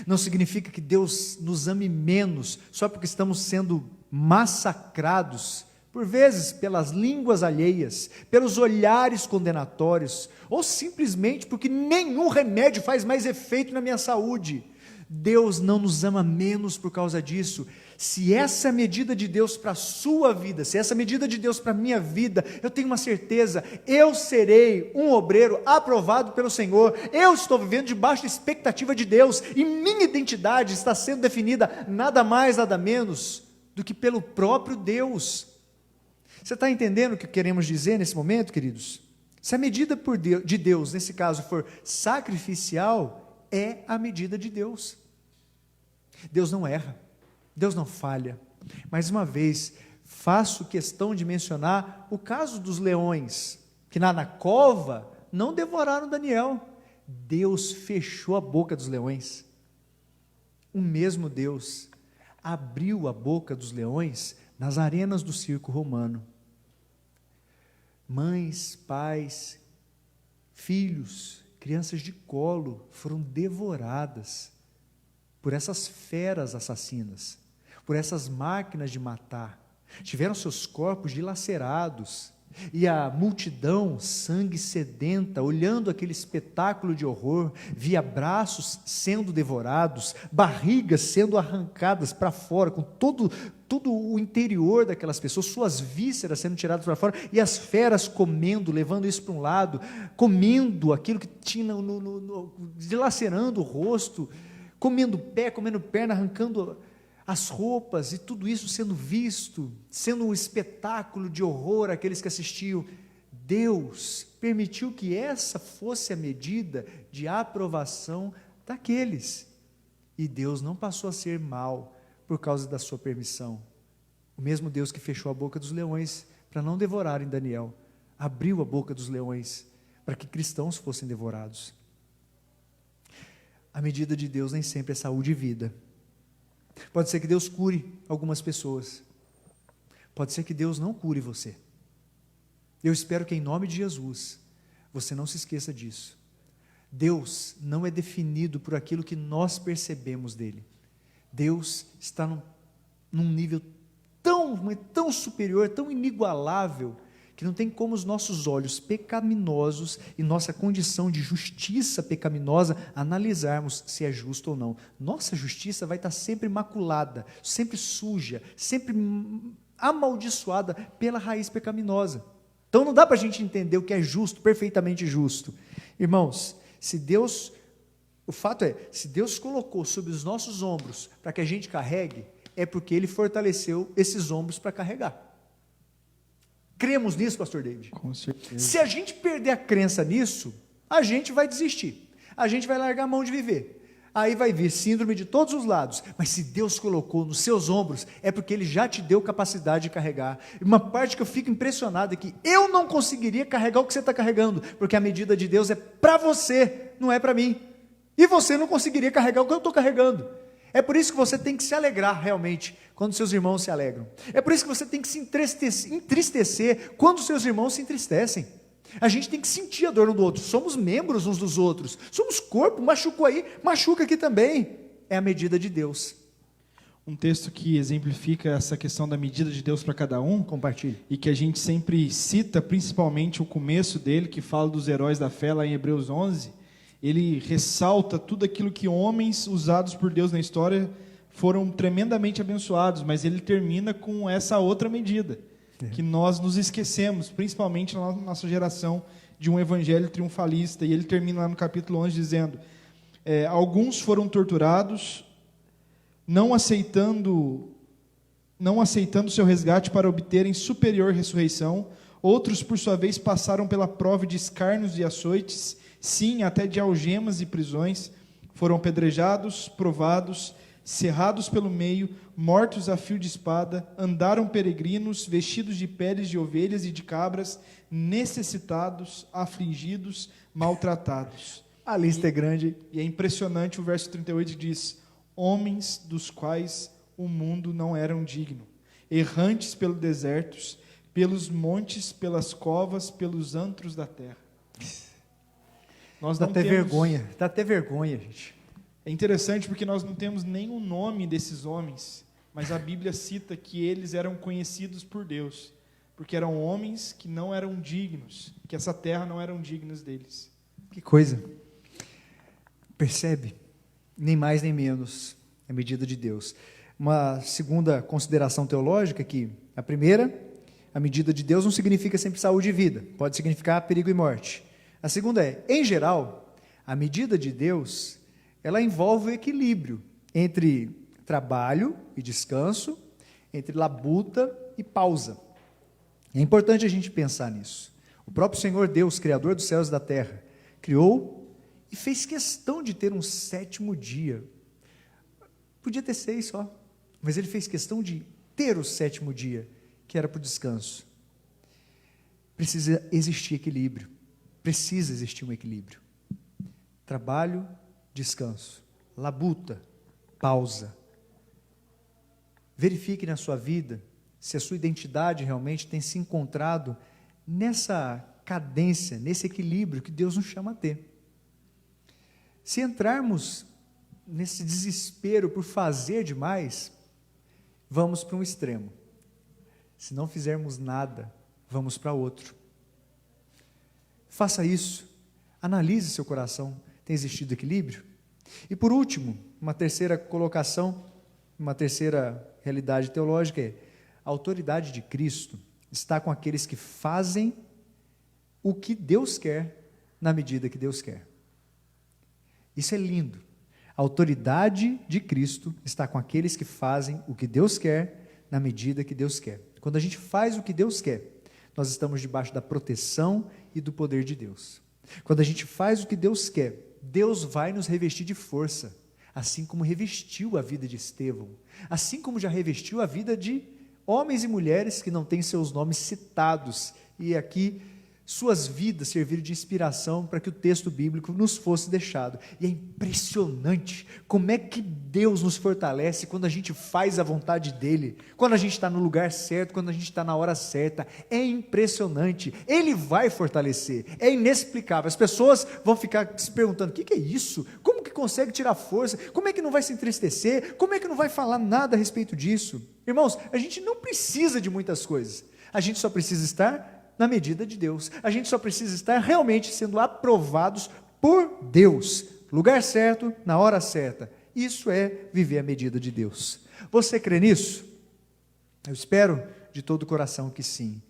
Não significa que Deus nos ame menos, só porque estamos sendo massacrados, por vezes pelas línguas alheias, pelos olhares condenatórios, ou simplesmente porque nenhum remédio faz mais efeito na minha saúde. Deus não nos ama menos por causa disso. Se essa é a medida de Deus para a sua vida, se essa é a medida de Deus para a minha vida, eu tenho uma certeza, eu serei um obreiro aprovado pelo Senhor. Eu estou vivendo debaixo da expectativa de Deus, e minha identidade está sendo definida nada mais, nada menos do que pelo próprio Deus. Você está entendendo o que queremos dizer nesse momento, queridos? Se a medida de Deus, nesse caso, for sacrificial, é a medida de Deus. Deus não erra, Deus não falha. Mais uma vez, faço questão de mencionar o caso dos leões, que na cova não devoraram Daniel. Deus fechou a boca dos leões. O mesmo Deus abriu a boca dos leões nas arenas do circo romano. Mães, pais, filhos, crianças de colo foram devoradas por essas feras assassinas, por essas máquinas de matar. Tiveram seus corpos dilacerados, e a multidão, sangue sedenta, olhando aquele espetáculo de horror, via braços sendo devorados, barrigas sendo arrancadas para fora, com todo o interior daquelas pessoas, suas vísceras sendo tiradas para fora, e as feras comendo, levando isso para um lado, comendo aquilo que tinha, dilacerando o rosto, comendo pé, comendo perna, arrancando as roupas, e tudo isso sendo visto, sendo um espetáculo de horror àqueles que assistiam. Deus permitiu que essa fosse a medida de aprovação daqueles, e Deus não passou a ser mal por causa da sua permissão. O mesmo Deus que fechou a boca dos leões para não devorarem Daniel, abriu a boca dos leões para que cristãos fossem devorados. A medida de Deus nem sempre é saúde e vida. Pode ser que Deus cure algumas pessoas, pode ser que Deus não cure você. Eu espero que em nome de Jesus, você não se esqueça disso. Deus não é definido por aquilo que nós percebemos dele. Deus está num nível tão superior, tão inigualável, que não tem como os nossos olhos pecaminosos e nossa condição de justiça pecaminosa analisarmos se é justo ou não. Nossa justiça vai estar sempre maculada, sempre suja, sempre amaldiçoada pela raiz pecaminosa. Então não dá para a gente entender o que é justo, perfeitamente justo. Irmãos, o fato é, se Deus colocou sobre os nossos ombros para que a gente carregue, é porque Ele fortaleceu esses ombros para carregar. Cremos nisso, pastor David? Com certeza. Se a gente perder a crença nisso, a gente vai desistir, a gente vai largar a mão de viver, aí vai vir síndrome de todos os lados. Mas se Deus colocou nos seus ombros, é porque Ele já te deu capacidade de carregar. Uma parte que eu fico impressionado é que eu não conseguiria carregar o que você está carregando, porque a medida de Deus é para você, não é para mim, e você não conseguiria carregar o que eu estou carregando. É por isso que você tem que se alegrar realmente quando seus irmãos se alegram. É por isso que você tem que se entristecer quando seus irmãos se entristecem. A gente tem que sentir a dor um do outro. Somos membros uns dos outros. Somos corpo, machucou aí, machuca aqui também. É a medida de Deus. Um texto que exemplifica essa questão da medida de Deus para cada um. Compartilhe. E que a gente sempre cita, principalmente o começo dele, que fala dos heróis da fé lá em Hebreus 11. Ele ressalta tudo aquilo que homens usados por Deus na história foram tremendamente abençoados, mas ele termina com essa outra medida, que nós nos esquecemos, principalmente na nossa geração, de um evangelho triunfalista. E ele termina lá no capítulo 11 dizendo, alguns foram torturados, não aceitando seu resgate para obterem superior ressurreição, outros por sua vez passaram pela prova de escárnios e açoites, sim, até de algemas e prisões, foram apedrejados, provados, cerrados pelo meio, mortos a fio de espada, andaram peregrinos, vestidos de peles de ovelhas e de cabras, necessitados, afligidos, maltratados. A lista é grande. E é impressionante o verso 38 que diz, homens dos quais o mundo não era digno, errantes pelos desertos, pelos montes, pelas covas, pelos antros da terra. Nós não temos... Dá até vergonha, gente. É interessante porque nós não temos nem o nome desses homens, mas a Bíblia cita que eles eram conhecidos por Deus, porque eram homens que não eram dignos, que essa terra não eram dignas deles. Que coisa. Percebe? Nem mais nem menos a medida de Deus. Uma segunda consideração teológica que a primeira, a medida de Deus não significa sempre saúde e vida, pode significar perigo e morte. A segunda é, em geral, a medida de Deus, ela envolve o equilíbrio entre trabalho e descanso, entre labuta e pausa. É importante a gente pensar nisso. O próprio Senhor Deus, Criador dos céus e da terra, criou e fez questão de ter um sétimo dia. Podia ter 6 só, mas Ele fez questão de ter o sétimo dia, que era para o descanso. Precisa existir equilíbrio. Precisa existir um equilíbrio. Trabalho, descanso. Labuta, pausa. Verifique na sua vida se a sua identidade realmente tem se encontrado nessa cadência, nesse equilíbrio que Deus nos chama a ter. Se entrarmos nesse desespero por fazer demais, vamos para um extremo. Se não fizermos nada, vamos para outro. Faça isso, analise seu coração, tem existido equilíbrio? E por último, uma terceira colocação, uma terceira realidade teológica é: a autoridade de Cristo está com aqueles que fazem o que Deus quer, na medida que Deus quer. Isso é lindo. A autoridade de Cristo está com aqueles que fazem o que Deus quer, na medida que Deus quer. Quando a gente faz o que Deus quer, nós estamos debaixo da proteção e do poder de Deus. Quando a gente faz o que Deus quer, Deus vai nos revestir de força, assim como revestiu a vida de Estevão, assim como já revestiu a vida de homens e mulheres que não têm seus nomes citados, e aqui suas vidas serviram de inspiração para que o texto bíblico nos fosse deixado. E é impressionante como é que Deus nos fortalece quando a gente faz a vontade dEle, quando a gente está no lugar certo, quando a gente está na hora certa. É impressionante, Ele vai fortalecer, é inexplicável. As pessoas vão ficar se perguntando: o que é isso? Como que consegue tirar força? Como é que não vai se entristecer? Como é que não vai falar nada a respeito disso? Irmãos, a gente não precisa de muitas coisas, a gente só precisa estar na medida de Deus. A gente só precisa estar realmente sendo aprovados por Deus, lugar certo, na hora certa. Isso é viver a medida de Deus. Você crê nisso? Eu espero de todo o coração que sim.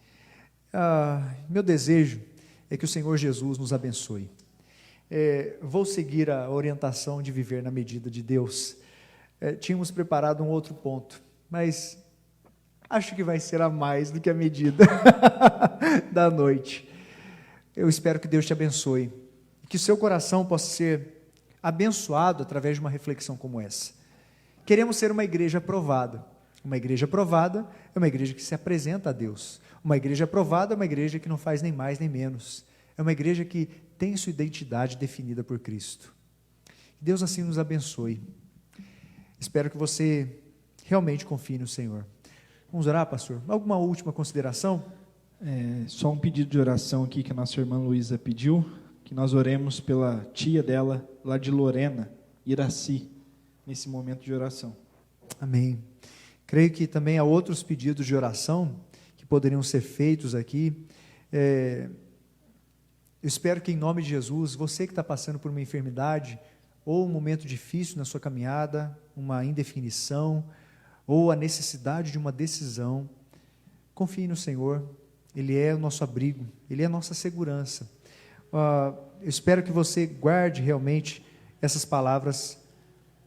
Meu desejo é que o Senhor Jesus nos abençoe. Vou seguir a orientação de viver na medida de Deus. Tínhamos preparado um outro ponto, mas acho que vai ser a mais do que a medida da noite. Eu espero que Deus te abençoe, que o seu coração possa ser abençoado através de uma reflexão como essa. Queremos ser uma igreja aprovada. Uma igreja aprovada é uma igreja que se apresenta a Deus. Uma igreja aprovada é uma igreja que não faz nem mais nem menos. É uma igreja que tem sua identidade definida por Cristo. Deus assim nos abençoe. Espero que você realmente confie no Senhor. Vamos orar, pastor? Alguma última consideração? Só um pedido de oração aqui que a nossa irmã Luísa pediu, que nós oremos pela tia dela, lá de Lorena, Iraci, nesse momento de oração. Amém. Creio que também há outros pedidos de oração que poderiam ser feitos aqui. Eu espero que, em nome de Jesus, você que está passando por uma enfermidade, ou um momento difícil na sua caminhada, uma indefinição, ou a necessidade de uma decisão, confie no Senhor. Ele é o nosso abrigo, Ele é a nossa segurança. Eu espero que você guarde realmente essas palavras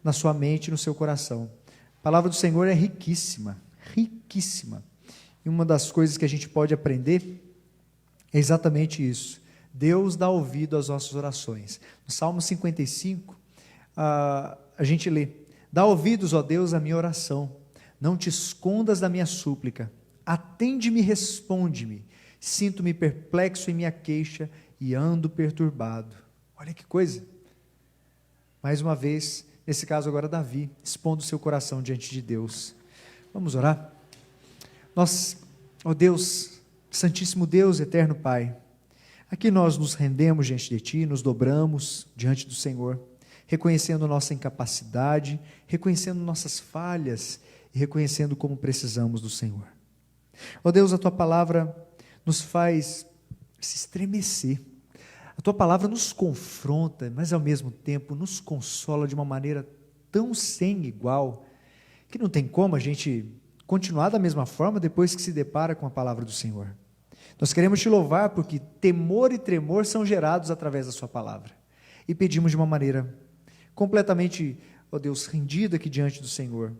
na sua mente e no seu coração. A palavra do Senhor é riquíssima, riquíssima. E uma das coisas que a gente pode aprender é exatamente isso. Deus dá ouvido às nossas orações. No Salmo 55, a gente lê: dá ouvidos, ó Deus, à minha oração. Não te escondas da minha súplica, atende-me e responde-me. Sinto-me perplexo em minha queixa e ando perturbado. Olha que coisa. Mais uma vez, nesse caso agora Davi, expondo o seu coração diante de Deus. Vamos orar? Nós, ó Deus, Santíssimo Deus, Eterno Pai, aqui nós nos rendemos diante de Ti, nos dobramos diante do Senhor, reconhecendo nossa incapacidade, reconhecendo nossas falhas, e reconhecendo como precisamos do Senhor. Ó Deus, a Tua palavra nos faz se estremecer, a Tua palavra nos confronta, mas ao mesmo tempo nos consola de uma maneira tão sem igual, que não tem como a gente continuar da mesma forma depois que se depara com a palavra do Senhor. Nós queremos Te louvar porque temor e tremor são gerados através da Sua palavra, e pedimos de uma maneira completamente, ó Deus, rendida aqui diante do Senhor: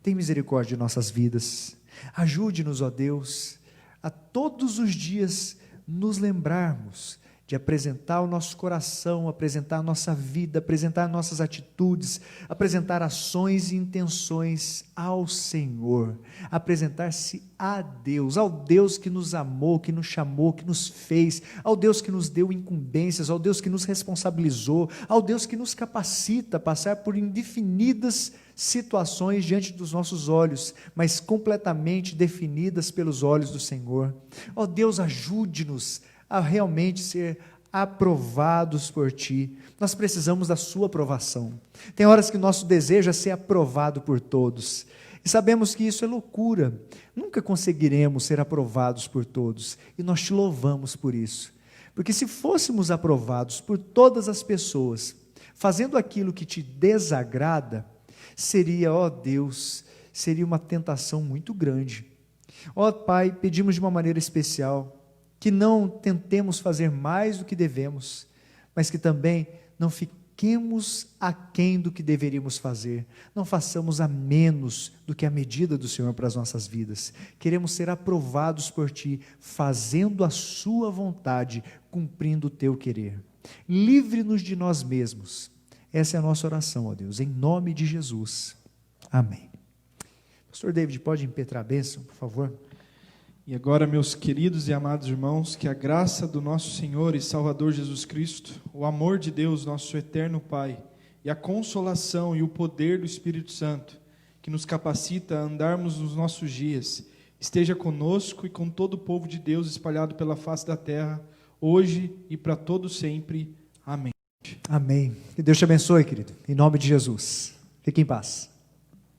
tem misericórdia de nossas vidas, ajude-nos, ó Deus, a todos os dias nos lembrarmos de apresentar o nosso coração, apresentar a nossa vida, apresentar nossas atitudes, apresentar ações e intenções ao Senhor, apresentar-se a Deus, ao Deus que nos amou, que nos chamou, que nos fez, ao Deus que nos deu incumbências, ao Deus que nos responsabilizou, ao Deus que nos capacita a passar por indefinidas situações diante dos nossos olhos, mas completamente definidas pelos olhos do Senhor. Ó Deus, ajude-nos a realmente ser aprovados por Ti. Nós precisamos da Sua aprovação. Tem horas que nosso desejo é ser aprovado por todos, e sabemos que isso é loucura. Nunca conseguiremos ser aprovados por todos, e nós Te louvamos por isso, porque se fôssemos aprovados por todas as pessoas, fazendo aquilo que Te desagrada, seria, ó Deus, seria uma tentação muito grande. Ó Pai, pedimos de uma maneira especial, que não tentemos fazer mais do que devemos, mas que também não fiquemos aquém do que deveríamos fazer, não façamos a menos do que a medida do Senhor para as nossas vidas. Queremos ser aprovados por Ti, fazendo a Sua vontade, cumprindo o Teu querer. Livre-nos de nós mesmos. Essa é a nossa oração, ó Deus, em nome de Jesus. Amém. Pastor David, pode impetrar a bênção, por favor? E agora, meus queridos e amados irmãos, que a graça do nosso Senhor e Salvador Jesus Cristo, o amor de Deus, nosso eterno Pai, e a consolação e o poder do Espírito Santo, que nos capacita a andarmos nos nossos dias, esteja conosco e com todo o povo de Deus espalhado pela face da terra, hoje e para todo sempre. Amém. Amém. Que Deus te abençoe, querido, em nome de Jesus. Fique em paz.